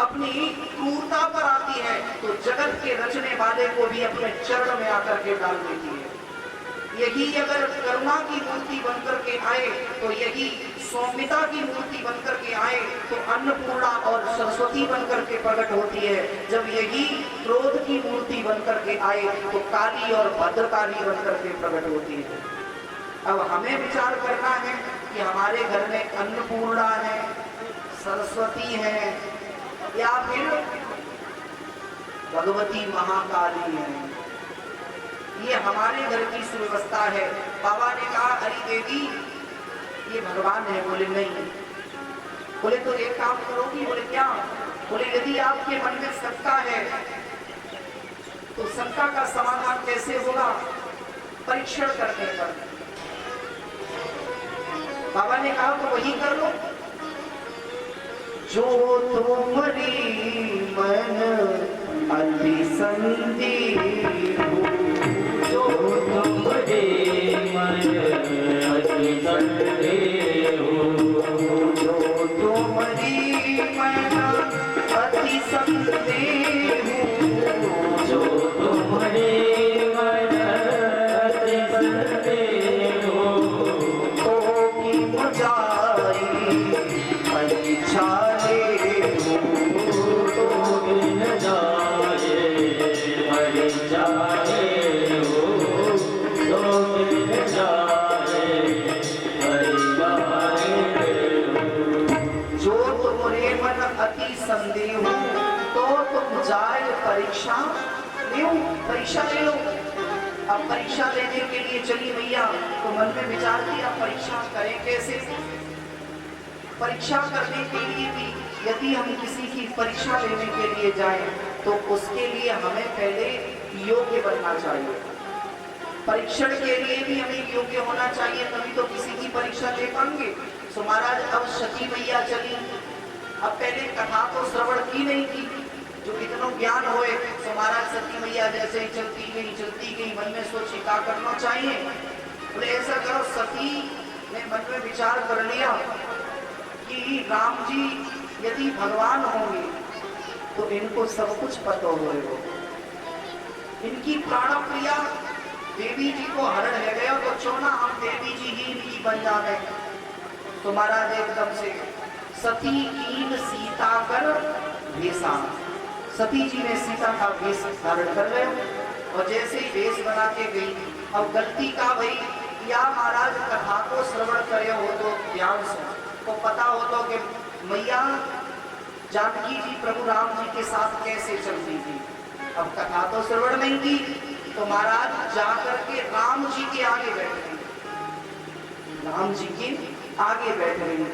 अपनी क्रूरता पर आती है तो जगत के रचने वाले को भी अपने चरण में आकर के डाल देती है। यही अगर करुणा की मूर्ति बनकर के आए, तो यही सौम्यता की मूर्ति बनकर के आए तो अन्नपूर्णा और सरस्वती बनकर के प्रकट होती है। जब यही क्रोध की मूर्ति बनकर के आए तो काली और भद्रकाली बनकर के प्रकट होती है। अब हमें विचार करना है कि हमारे घर में अन्नपूर्णा है, सरस्वती है, या फिर भगवती महाकाली है। ये हमारे घर की सुव्यवस्था है। बाबा ने कहा हरि देवी ये भगवान है। बोले नहीं। बोले तो एक काम करोगी? बोले क्या? बोले यदि आपके मन में शंका है तो शंका का समाधान कैसे होगा? परीक्षण करने पर। बाबा ने कहा तो वही कर लो जो तुम्हारी मन अति संदेह हो, जो तुम्हारे मन अति संदेह हो, जो तुम्हारी मन अति संदेह हो, जो तुम्हारे मन अति संदेह हो, तो की मुझाई परीक्षा संदेह हो तो तुम जाए परीक्षा ले लो। अब परीक्षा लेने के लिए चली भैया तो मन में विचार किया परीक्षा करें कैसे? परीक्षा करने के लिए भी यदि हम किसी की परीक्षा लेने के लिए जाएं तो उसके लिए हमें पहले योग्य बनना चाहिए। परीक्षण के लिए भी हमें योग्य होना चाहिए, तभी तो किसी की परीक्षा ले पाएंगे। तो महाराज अब सती मैया चली। अब पहले कथा तो श्रवण की नहीं की, जो इतना ज्ञान होए तो महाराज सती मैया जैसे ही चलती गई मन में सोची क्या करना चाहिए। बोले ऐसा करो, सती ने मन में विचार कर लिया कि राम जी यदि भगवान होंगे तो इनको सब कुछ पता होगा। इनकी प्राण प्रिया देवी जी को हरण है गया तो चोना हम देवी जी ही इनकी बन जावे। तो महाराज एकदम से सती कीन सीता कर भेषा, सती जी ने सीता का वेश धारण कर लिया और जैसे ही वेश बना के गई। अब गलती का भाई या महाराज कथा को श्रवण करे हो तो ध्यान से तो पता हो तो कि मैया जानकी जी प्रभु राम जी के साथ कैसे चलती थी। अब कथा तो श्रवण नहीं की तो महाराज जाकर के राम जी के आगे बैठ गई, राम जी के आगे बैठ गई।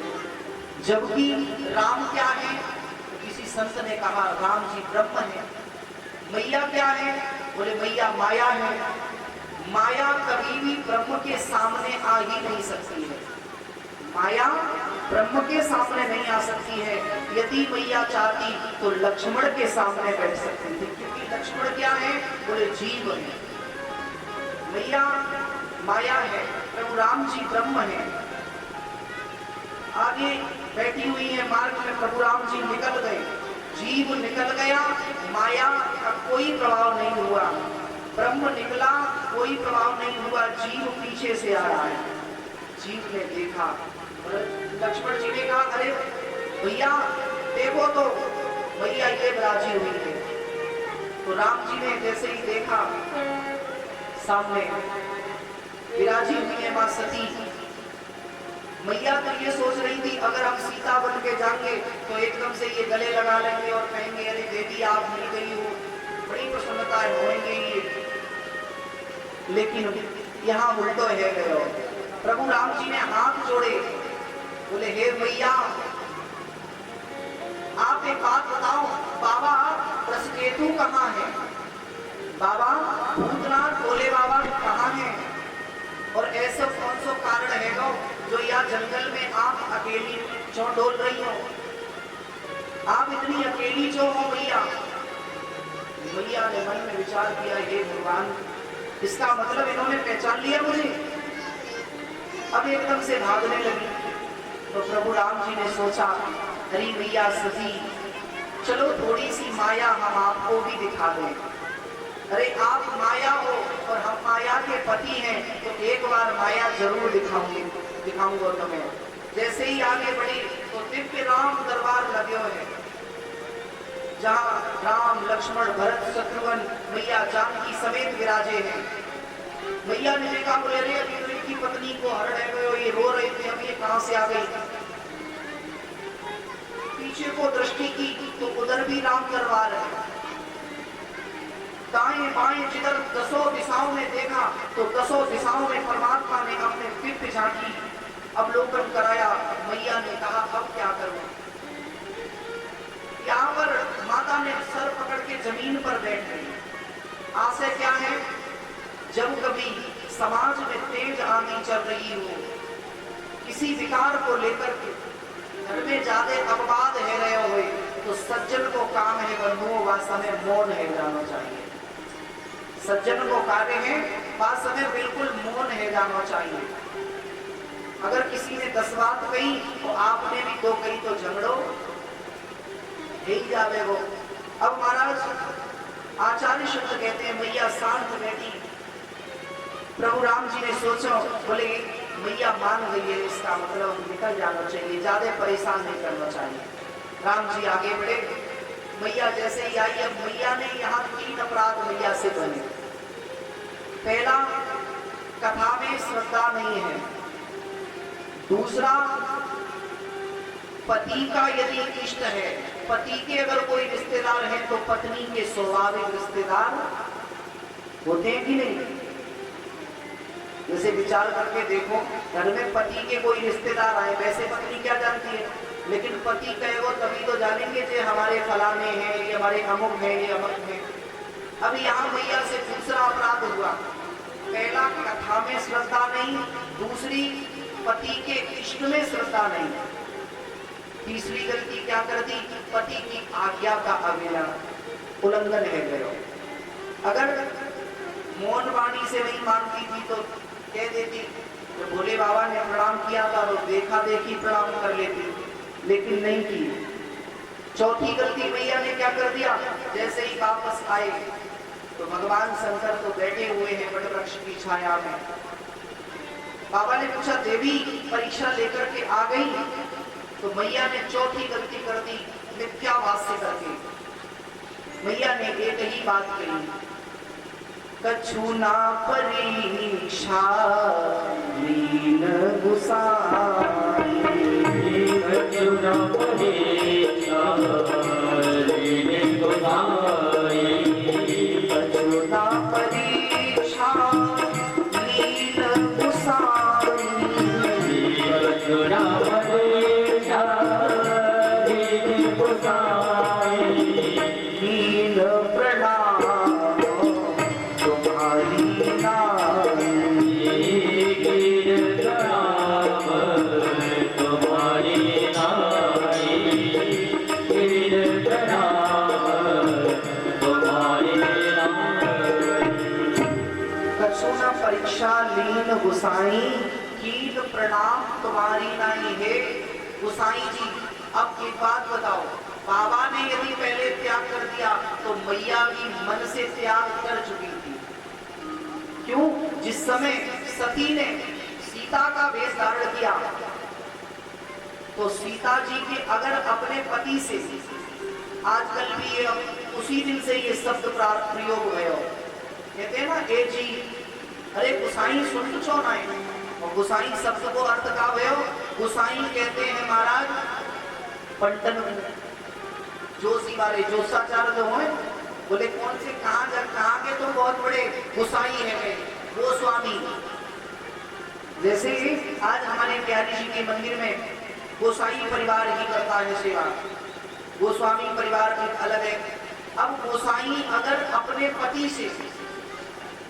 जबकि राम क्या है? किसी संत ने कहा राम जी ब्रह्म है। मैया क्या है? बोले मैया माया है। माया कभी भी ब्रह्म के सामने आ ही नहीं सकती है। माया ब्रह्म के सामने नहीं आ सकती है। यदि मैया चाहती तो लक्ष्मण के सामने बैठ सकती थी, क्योंकि लक्ष्मण क्या है, बोले जीव है, मैया माया है, प्रभु राम जी ब्रह्म है। आगे बैठी हुई है, मार्ग में प्रभु राम जी निकल गए, जीव निकल गया, माया का कोई प्रभाव नहीं हुआ, ब्रह्म निकला, कोई प्रभाव नहीं हुआ, जीव पीछे से आ रहा है। जीव ने देखा, लक्ष्मण जी ने कहा अरे भैया देखो तो भैया ये राजी हुई है। तो राम जी ने जैसे ही देखा, सामने विराजी हुई है मां सती। मैया तो ये सोच रही थी अगर हम सीता बन के जाएंगे तो एकदम से ये गले लगा लेंगे और कहेंगे अरे देवी आप मिल गई हो, बड़ी प्रसन्नता होंगे ये। लेकिन यहाँ उल्टो है गयो, प्रभु राम जी ने हाथ जोड़े, बोले हे मैया आप एक बात बताओ, बाबा वृषकेतु कहाँ है, बाबा भूतनाथ भोले बाबा कहाँ है, और ऐसा कौन सा कारण है जो यहाँ जंगल में आप अकेली क्यों डोल रही हो, आप इतनी अकेली जो हो मैया। मैया ने मन में विचार किया हे भगवान, इसका मतलब इन्होंने पहचान लिया मुझे, अब एकदम से भागने लगी। तो प्रभु राम जी ने सोचा हरी मैया सती, चलो थोड़ी सी माया हम आपको भी दिखा दें। अरे आप माया हो और हम माया के पति हैं, तो एक बार माया जरूर दिखाऊंगा तुम्हें। जैसे ही आगे बढ़ी तो दिव्य राम दरबार लगे हुए हैं, जहाँ राम लक्ष्मण भरत शत्रुघ्न मैया जानकी समेत विराजे हैं। मैया ने देखा, बोले अरे अभी तो इनकी पत्नी को हरण है गए, ये रो रहे थे, अब ये कहां से आ गई। पीछे को दृष्टि की तो उधर भी राम दरबार है, दाएं बाएं जिधर दसों दिशाओं में देखा तो दसों दिशाओं में परमात्मा ने अपने दिव्य झांकी अवलोकन कराया। मैया ने कहा अब क्या करूं। यहाँ पर माता ने सर पकड़ के जमीन पर बैठ गई। आशय क्या है, जब कभी समाज में तेज आंधी चल रही हो, किसी विकार को लेकर के घर में ज्यादा अपवाद है रहे हुए, तो सज्जन को काम है बंधुओं वास्तव में मौन है जाना चाहिए। सज्जन को कार्य है वास्तव में बिल्कुल मौन है जाना चाहिए। अगर किसी ने 10 बात कही तो आपने भी 2 कही तो झगड़ो यही जावे वो। अब महाराज आचार्य शब्द कहते हैं मैया शांत बैठी। प्रभु राम जी ने सोचा, बोले मैया मान गई है, इसका मतलब निकल जाना चाहिए, ज्यादा परेशान नहीं करना चाहिए। राम जी आगे बढ़े, मैया जैसे ही आई, अब मैया ने यहाँ 3 अपराध मैया से बने। पहला, कथा में श्रद्धा नहीं है। दूसरा, पति का यदि इष्ट है, पति के अगर कोई रिश्तेदार है तो पत्नी के स्वाभाविक रिश्तेदार होते हैं कि नहीं। जैसे विचार करके देखो, घर में पति के कोई रिश्तेदार आए, वैसे पत्नी क्या जानती है, लेकिन पति कहेगा तभी तो जानेंगे जे हमारे फलाने हैं, ये हमारे अमुक हैं, ये अमुक हैं। अब यहाँ मैया से दूसरा अपराध हुआ। पहला, कथा में श्रद्धा नहीं। दूसरी, पति के इष्ट में श्रद्धा नहीं। तीसरी गलती क्या कर दी, पति की आज्ञा का उल्लंघन है गयो। अगर मौन वाणी से नहीं मानती थी तो कह देती, तो भोले बाबा ने प्रणाम किया था तो देखा देखी प्रणाम कर लेती, लेकिन नहीं की। चौथी गलती मैया ने क्या कर दिया, जैसे ही वापस आए तो भगवान शंकर तो बैठे हुए हैं बड़ वृक्ष की छाया में। बाबा ने पूछा देवी परीक्षा लेकर के आ गई, तो मैया ने चौथी गलती कर दी, मिथ्यावास्य करके। मैया ने एक ही बात कही, कछु ना परीक्षा लीन गुसाई, कछु ना परीक्षा लीन गुसाई, कछु ना परीक्षा लीन गुसाई, कछु ना परीक्षा लीन गुसाई, लीन प्रणाम तुम्हारी लीन गुसाई, कीन प्रणाम तुम्हारी नाई है। गुसाई जी, अब एक बात बताओ, बाबा ने यदि पहले त्याग कर दिया तो मैया भी मन से त्याग कर चुकी थी। क्यों? जिस समय सती ने सीता का वेश धारण किया तो सीता जी के अगर अपने पति से, आजकल भी ये उसी दिन से ये शब्द प्रयोग भयो, कहते हैं ना, ए जी अरे गुसाई सुन छो ना। और गुसाई शब्द को अर्थ का भयो, गुसाई कहते हैं महाराज पंटन जोशी वाले जोशाचार्य जो हैं, बोले कौन से कहाँ के तो बहुत बड़े गुसाई है वो स्वामी। जैसे आज हमारे प्यारी जी के मंदिर में गोसाई परिवार ही करता है सेवा, गोस्वामी परिवार एक अलग है। अब गोसाई अगर अपने पति से,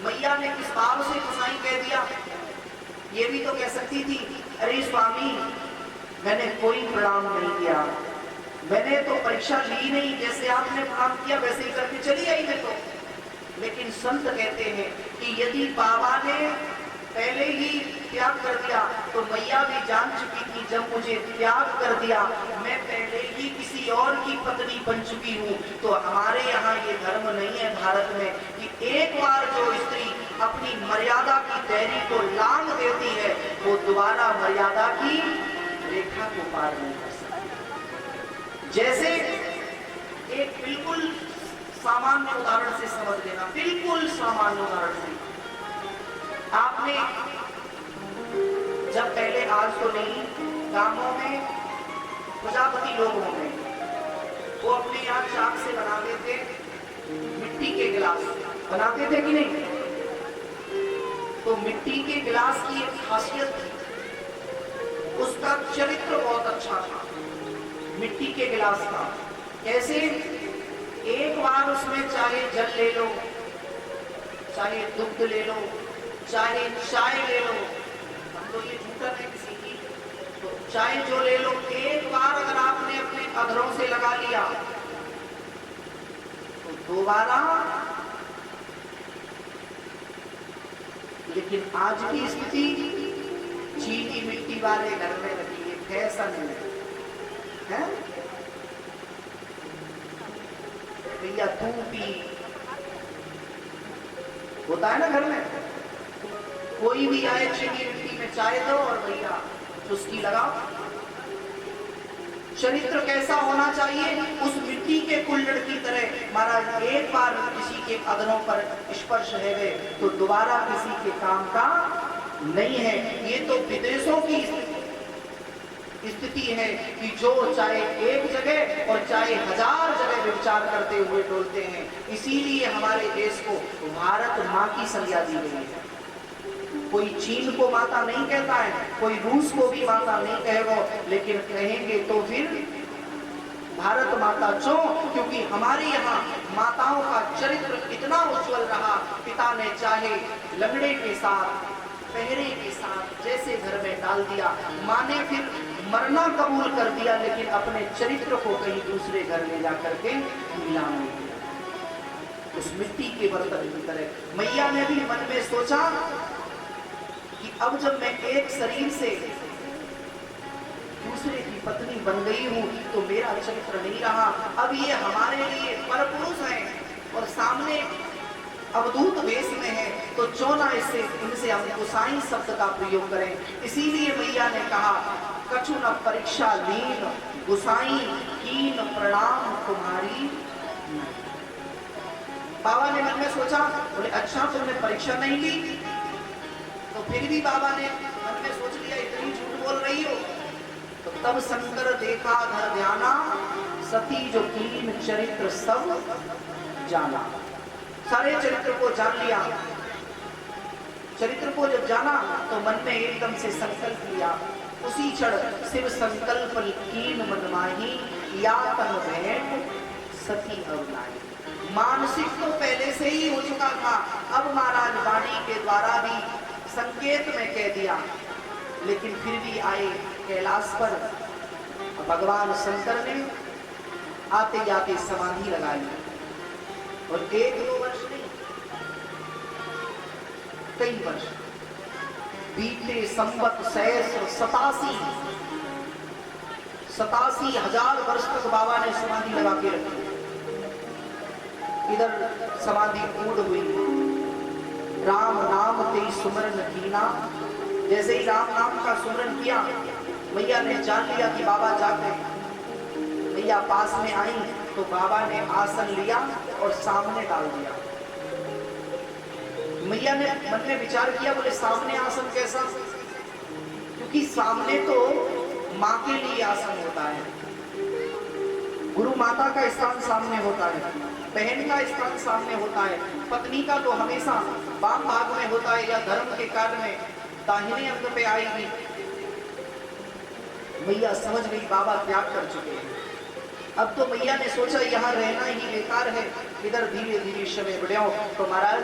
मैया ने किस भाव से गोसाई कह दिया, ये भी तो कह सकती थी अरे स्वामी मैंने कोई प्रणाम नहीं किया, मैंने तो परीक्षा ली नहीं, जैसे आपने प्रणाम किया वैसे ही करके चली आई मैं तो। लेकिन संत कहते हैं कि यदि बाबा ने पहले ही त्याग कर दिया तो मैया भी जान चुकी थी जब मुझे त्याग कर दिया मैं पहले ही किसी और की पत्नी बन चुकी हूँ। तो हमारे यहाँ ये धर्म नहीं है भारत में कि एक बार जो स्त्री अपनी मर्यादा की तैरी को लांघ देती है वो दोबारा मर्यादा की रेखा को पार नहीं कर सकती। जैसे एक बिल्कुल सामान्य उदाहरण से समझ लेना, बिल्कुल सामान्य उदाहरण से, आपने जब पहले, आज तो नहीं, गांवों में प्रजापति लोग होंगे, वो अपने यहाँ चाक से बनाते थे मिट्टी के गिलास, बनाते थे कि नहीं? तो मिट्टी के गिलास की एक खासियत थी, उसका चरित्र बहुत अच्छा था मिट्टी के गिलास का। कैसे? एक बार उसमें चाहे जल ले लो, चाहे दुग्ध ले लो, चाहे चाय ले लो, हम तो ये झूठन है किसी की, तो चाय जो ले लो, एक बार अगर आपने अपने अधरों से लगा लिया तो दोबारा। लेकिन आज की स्थिति चीनी मिट्टी वाले घर में रखी है, फैशन है, भैया तू पी, होता है ना घर में, कोई भी आए चीनी मिट्टी में चाय दो और भैया चुस्की लगाओ। चरित्र कैसा होना चाहिए? उस मिट्टी के कुल्हड़ की तरह। महाराज एक बार किसी के अधरों पर स्पर्श रह गए तो दोबारा किसी के काम का नहीं है। ये तो विदेशों की स्थिति है कि जो चाहे एक जगह और चाहे 1000 जगह विचार करते हुए डोलते हैं। इसीलिए हमारे देश को भारत माँ की संज्ञा दी गई है। कोई चीन को माता नहीं कहता है, कोई रूस को भी माता नहीं कहेगा, लेकिन कहेंगे तो फिर भारत माता क्यों? क्योंकि हमारे यहाँ माताओं का चरित्र इतना उज्जवल रहा। पिता ने चाहे लंगड़े के साथ, पहरे के साथ जैसे घर में डाल दिया, माँ ने फिर मरना कबूल कर दिया, लेकिन अपने चरित्र को कहीं दूसरे घर ले जा करके मिला नहीं दिया। उस मिट्टी के बर्तन की तरह मैया ने भी मन में सोचा कि अब जब मैं एक शरीर से दूसरे की पत्नी बन गई हूँ तो मेरा चरित्र नहीं रहा। अब ये हमारे लिए परपुरुष हैं और सामने अवधूत वेश में है, तो क्यों ना इनसे हम गोसाई शब्द का प्रयोग करें। इसीलिए मैया ने कहा कछु न परीक्षा लीन गोसाई कीन प्रणाम तुम्हारी। बाबा ने मन में सोचा, बोले अच्छा तुमने परीक्षा नहीं ली? तो फिर भी बाबा ने मन में सोच लिया इतनी झूठ बोल रही हो। तो तब शंकर देखा धर ध्याना, सती जो कीन चरित्र सब जाना। सारे चरित्र को जान लिया। चरित्र को जब जाना तो मन में एकदम से संकल्प लिया। उसी क्षण शिव संकल्प कीन मन माही, या तन भेंट सती अवनाई। मानसिक तो पहले से ही हो चुका था, अब महाराज वाणी के द्वारा भी संकेत में कह दिया। लेकिन फिर भी आए कैलाश पर भगवान शंकर ने आते जाते समाधि लगा ली। और 1-2 वर्ष नहीं, कई वर्ष बीते संवत सहस्र 87,000 वर्ष तक बाबा ने समाधि लगा के रखी। इधर समाधि पूर्ण हुई। राम नाम ते सुमरन कीना, जैसे ही राम नाम का सुमरन किया, मैया ने जान लिया कि बाबा जाग गए। मैया पास में आई तो बाबा ने आसन लिया और सामने डाल दिया। मैया ने मन में विचार किया, बोले सामने आसन कैसा? क्योंकि सामने तो माँ के लिए आसन होता है, गुरु माता का स्थान सामने होता है, बहन का स्थान सामने होता है, पत्नी का तो हमेशा वाम भाग में होता है या धर्म के कार्य में दाहिने अंग पे आएगी। मैया समझ गई बाबा त्याग कर चुके हैं। अब तो मैया ने सोचा यहाँ रहना ही बेकार है, इधर धीरे धीरे शवे बढ़िया। तो महाराज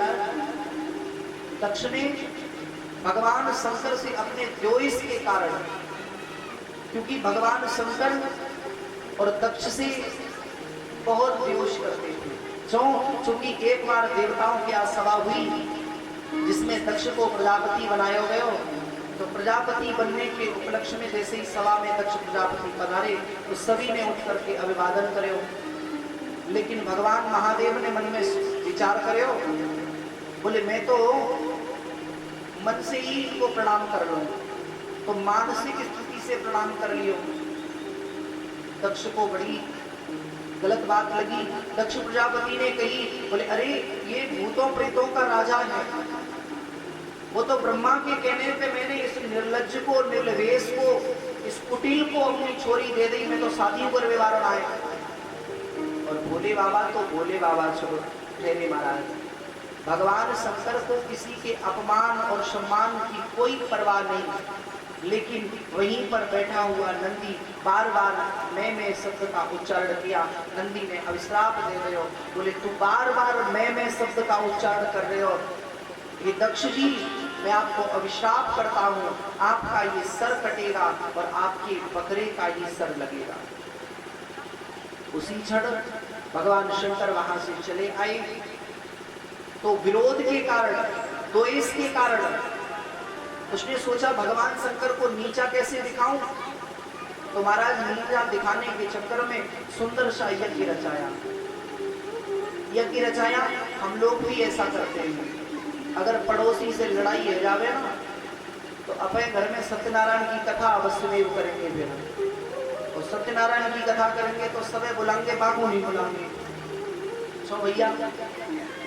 दक्ष ने भगवान शंकर से अपने द्वेष के कारण, क्योंकि भगवान शंकर और दक्ष से बहुत द्वेष करते थे। चूंकि एक बार देवताओं की आज सभा हुई जिसमें दक्ष को प्रजापति बनाया गया, तो प्रजापति बनने के उपलक्ष्य में जैसे ही सभा में दक्ष प्रजापति पधारे तो सभी ने उठ करके अभिवादन करे। लेकिन भगवान महादेव ने मन में विचार करे, बोले मैं तो मन से ही इनको प्रणाम कर लूं, तो मानसिक स्थिति से प्रणाम कर लियो। दक्ष को बड़ी गलत बात लगी। दक्ष प्रजापति ने कही, बोले अरे ये भूतों प्रेतों का राजा है, वो तो ब्रह्मा के कहने पे मैंने इस निर्लज्ज को, निर्लवेश को, इस कुटिल को अपनी छोरी दे दी, मैं तो शादी पर व्यवहार आए। और भोले बाबा तो भोले बाबा छोड़ ठहरे महाराज। भगवान शंकर को किसी के अपमान और सम्मान की कोई परवाह नहीं, लेकिन वहीं पर बैठा हुआ नंदी बार बार मैं शब्द का उच्चारण किया। नंदी ने अभिश्राप दे रहे हो, बोले तू बार बार मैं शब्द का उच्चारण कर रहे हो, ये दक्ष जी मैं आपको अभिश्राप करता हूँ, आपका ये सर कटेगा और आपके बकरे का ये सर लगेगा। उसी क्षण भगवान शंकर वहां से चले आए। तो विरोध के कारण, द्वेष के कारण उसने सोचा भगवान शंकर को नीचा कैसे दिखाऊं। तो महाराज नीचा दिखाने के चक्कर में सुंदर सा यज्ञ रचाया। यज्ञ रचाया, हम लोग भी ऐसा करते हैं। अगर पड़ोसी से लड़ाई हो जावे ना, तो अपने घर में सत्यनारायण की कथा अवश्य में करेंगे। फिर और सत्यनारायण की कथा करेंगे तो सबे बुलाएंगे, बागो नहीं बुलाएंगे। सो भैया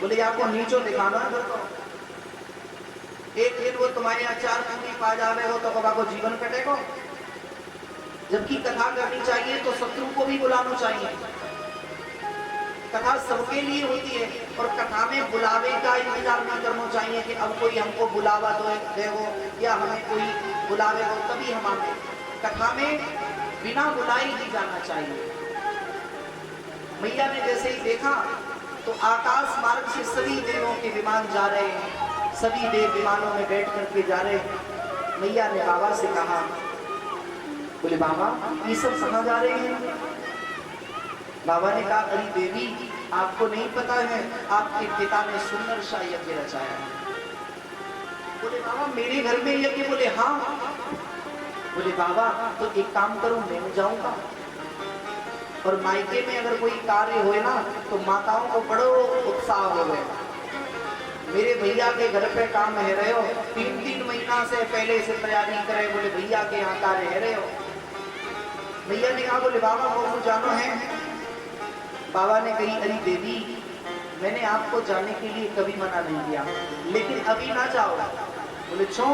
बोले आपको नीचो दिखाना है, तो एक दिन वो तुम्हारे अचार पूरी पा जावे हो तो बाबा को जीवन कटेगा। जबकि कथा करनी चाहिए तो शत्रु को भी बुलाना चाहिए। कथा सबके लिए होती है और कथा में बुलावे का इंतजार न करना चाहिए कि अब कोई हमको बुलावा देवो या हमें कोई बुलावे हो तभी हम आए। कथा में बिना बुलाए ही जाना चाहिए। मैया ने जैसे ही देखा तो आकाश मार्ग से सभी देवों के विमान जा रहे हैं, सभी देव विमानों में बैठ करके जा रहे हैं। मैया ने बाबा से कहा, बोले बाबा ये सब कहाँ जा रहे हैं? बाबा ने कहा अरे देवी आपको नहीं पता है, आपके पिता ने सुंदर सा यज्ञ रचाया है। बोले बाबा मेरे घर में यज्ञ? बोले हाँ। बोले बाबा तो एक काम करो, मैं जाऊंगा और मायके में अगर कोई कार्य होए ना तो माताओं को बड़ो उत्साह हो गए। मेरे भैया के घर पे काम है रहे हो, 3-3 महीना से पहले से तैयारी करे। बोले भैया के यहाँ कार्य है रहे हो। भैया ने कहा बोले बाबा वो जानो है। बाबा ने कही अरे देवी मैंने आपको जाने के लिए कभी मना नहीं किया, लेकिन अभी ना जाओ। बोले क्यों?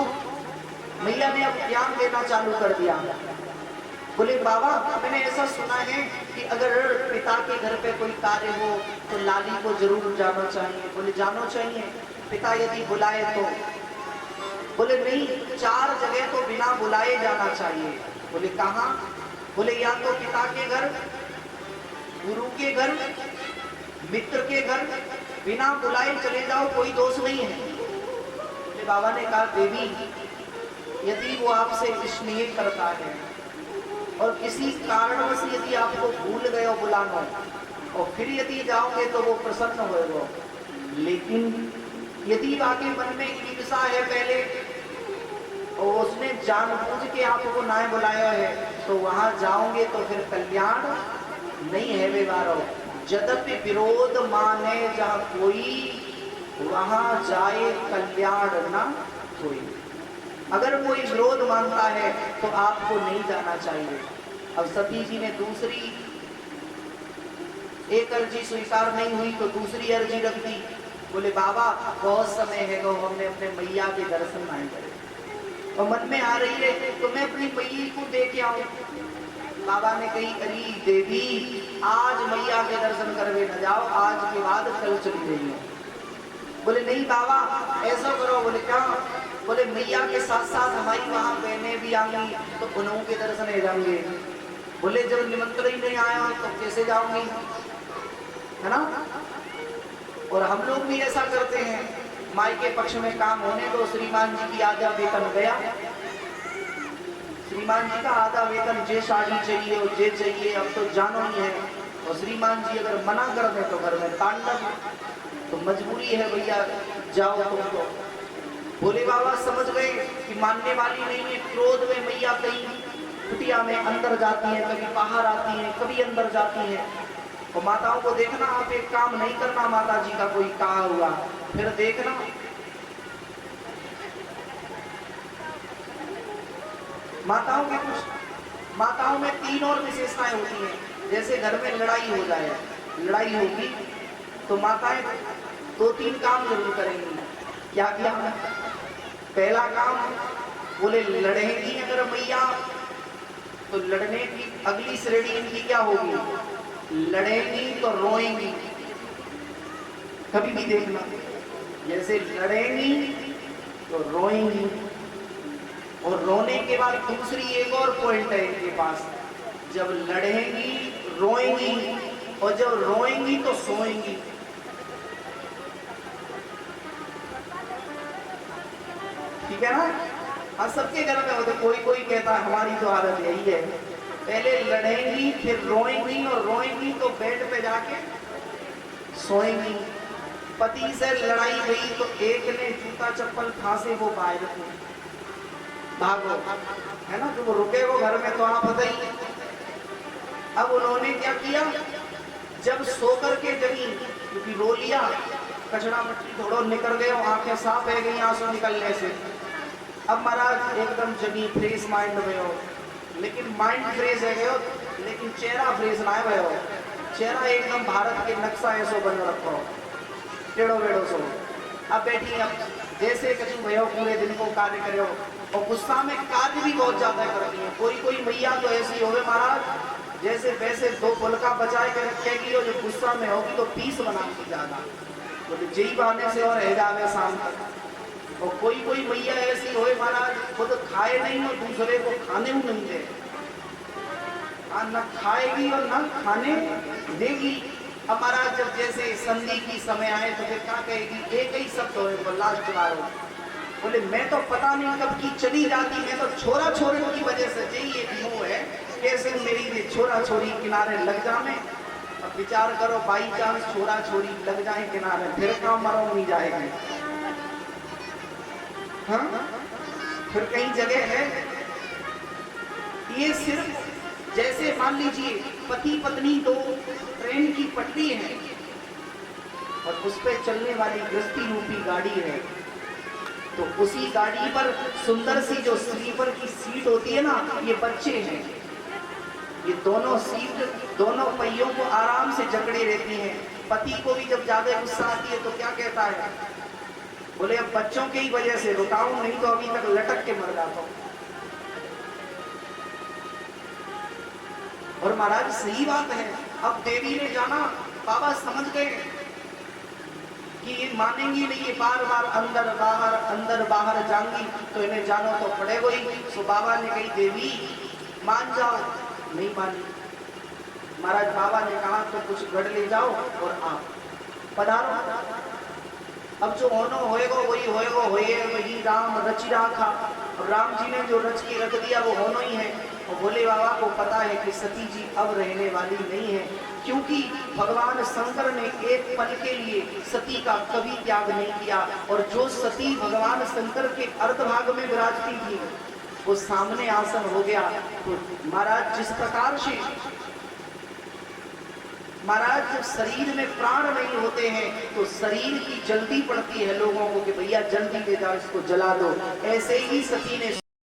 मैया ने अब ज्ञान देना चालू कर दिया। बोले बाबा मैंने ऐसा सुना है कि अगर पिता के घर पे कोई कार्य हो तो लाली को जरूर जाना चाहिए। बोले जाना चाहिए, पिता यदि बुलाए तो? बोले नहीं, 4 जगह तो बिना बुलाए जाना चाहिए। बोले कहाँ? बोले या तो पिता के घर, गुरु के घर, मित्र के घर, बिना बुलाए चले जाओ, कोई दोष नहीं है। बोले बाबा ने कहा देवी यदि वो आपसे स्नेह करता है और किसी कारणवश यदि आपको भूल गए हो बुलाना और फिर यदि जाओगे तो वो प्रसन्न होगा, लेकिन यदि आपके मन में ईर्षा है पहले और उसने जानबूझ के आपको ना बुलाया है, तो वहां जाओगे तो फिर कल्याण नहीं है व्यवहारो। यद्यपि विरोध माने जहाँ कोई, वहां जाए कल्याण ना कोई। अगर कोई विरोध मानता है तो आपको नहीं जाना चाहिए। अब सती जी ने दूसरी एक अर्जी स्वीकार नहीं हुई तो दूसरी अर्जी रख दी। बोले बाबा बहुत समय है गो, हमने अपने मैया के दर्शन नहीं करे, और मन में आ रही है तो मैं अपनी मैया को दे के आऊं। बाबा ने कही अरे देवी आज मैया के दर्शन करवे न जाओ, आज के बाद कल चली रही हो। बोले नहीं बाबा ऐसा करो। बोले क्या? बोले मैया के साथ साथ हमारी वहां बहनें भी आएंगी तो उन्हों के दर्शन हो जाएंगे। बोले जब निमंत्रण ही नहीं आया तो कैसे जाऊंगी, है ना। और हम लोग भी ऐसा करते हैं, माई के पक्ष में काम होने तो श्रीमान जी की आधा वेतन गया, श्रीमान जी का आधा वेतन, जे साड़ी चाहिए और जे चाहिए अब तो जानो ही है। और श्रीमान जी अगर मना कर दे तो घर में तांडव, तो मजबूरी है भैया जाओ तुमको। भोले बाबा समझ गए कि मानने वाली नहीं है। क्रोध में मैया कहीं कुटिया में अंदर जाती है, कभी बाहर आती है, कभी अंदर जाती है। और माताओं को देखना, आप एक काम नहीं करना माता जी का कोई कहा हुआ, फिर देखना माताओं के कुछ माताओं में तीन और विशेषताएं होती हैं। जैसे घर में लड़ाई हो जाए, लड़ाई होगी तो माताएं दो तीन काम जरूर करेंगी। क्या क्या? पहला काम, बोले लड़ेंगी अगर मैया तो लड़ने की अगली श्रेणी इनकी क्या होगी? लड़ेंगी तो रोएंगी। कभी भी देखना, जैसे लड़ेंगी तो रोएंगी, और रोने के बाद दूसरी एक और पॉइंट है इनके पास, जब लड़ेंगी रोएंगी, और जब रोएंगी तो सोएंगी। ठीक है ना। हाँ सबके घर में होते, कोई कोई कहता है हमारी तो आदत यही है, पहले लड़ेंगी फिर रोएंगी, और रोएंगी तो बेड पे जाके सोएंगी। पति से लड़ाई हुई तो एक ने जूता चप्पल फांसे वो बाहर भागो, है ना, तो वो रुके वो घर में तो आप बताइए। अब उन्होंने क्या किया, जब सो करके जगी, क्योंकि रो लिया, कचरा मट्टी थोड़ा निकल गए, आंखें साफ रह गई आंसू निकलने से। अब महाराज एकदम जगी, फ्रेश माइंड में हो, लेकिन माइंड फ्रेश है गयो, लेकिन चेहरा फ्रेश ना है गयो। चेहरा एकदम भारत के नक्शा ऐसो बन रखो, टेढ़ो वेढ़ो सो। अब बैठी, अब जैसे कछु भयो पूरे दिन को कार्य करो, और गुस्सा में कार्य भी बहुत ज्यादा करती है। कोई कोई मैया तो ऐसी होवे महाराज, जैसे वैसे दो फुलका बचाए के रखेगी, और जो गुस्सा में होगी तो पीस बनाती ज्यादा, बोले जी बहाने से और रह जावे शाम तक। और कोई कोई मैया ऐसी होए महाराज, खुद खाए नहीं और दूसरे को खाने में नहीं दे, न खाएगी और न खाने देगी। अब महाराज जब जैसे संधि की समय आए तो फिर क्या कहेगी, एक ही शब्द हो लास्ट बार हो, बोले मैं तो पता नहीं कब की चली जाती, मैं तो छोरा छोरी की वजह से यही एक मोह है, कैसे मेरी छोरा छोरी किनारे लग जाए। अब विचार करो, बाई चांस छोरा छोरी लग जाए किनारे, फिर काम मरो नहीं जाएगी। हाँ फिर कई जगह है, ये सिर्फ जैसे मान लीजिए पति पत्नी दो ट्रेन की पटरी है, और उस पर चलने वाली गृहस्थी रूपी गाड़ी है, तो उसी गाड़ी पर सुंदर सी जो स्लीपर की सीट होती है ना, ये बच्चे हैं, ये दोनों सीट दोनों पहियों को आराम से जकड़े रहती हैं। पति को भी जब ज्यादा गुस्सा आती है तो क्या कहता है, बोले अब बच्चों की ही वजह से रुकाऊं, नहीं तो अभी तक लटक के मर जाता हूं। और महाराज सही बात है। अब देवी ने जाना, बाबा समझ गए कि ये मानेंगी नहीं, ये बार बार अंदर बाहर जाएंगी, तो इन्हें जानो तो पड़ेगा ही। तो बाबा ने कही देवी मान जाओ, नहीं मानी। महाराज बाबा ने कहा तो कुछ गढ़ ले जाओ और आप पधारो। अब जो होनो होएगा वही होएगा, होए वही राम रचि राखा। और राम जी ने जो रच के रख दिया वो होना ही है। और भोले बाबा को पता है कि सती जी अब रहने वाली नहीं है, क्योंकि भगवान शंकर ने एक पल के लिए सती का कभी त्याग नहीं किया। और जो सती भगवान शंकर के अर्धभाग में विराजती थी वो सामने आसन हो गया। तो महाराज जिस प्रकार से महाराज जब शरीर में प्राण नहीं होते हैं तो शरीर की जल्दी पड़ती है लोगों को कि भैया जल्दी ले जाओ इसको जला दो, ऐसे ही सती ने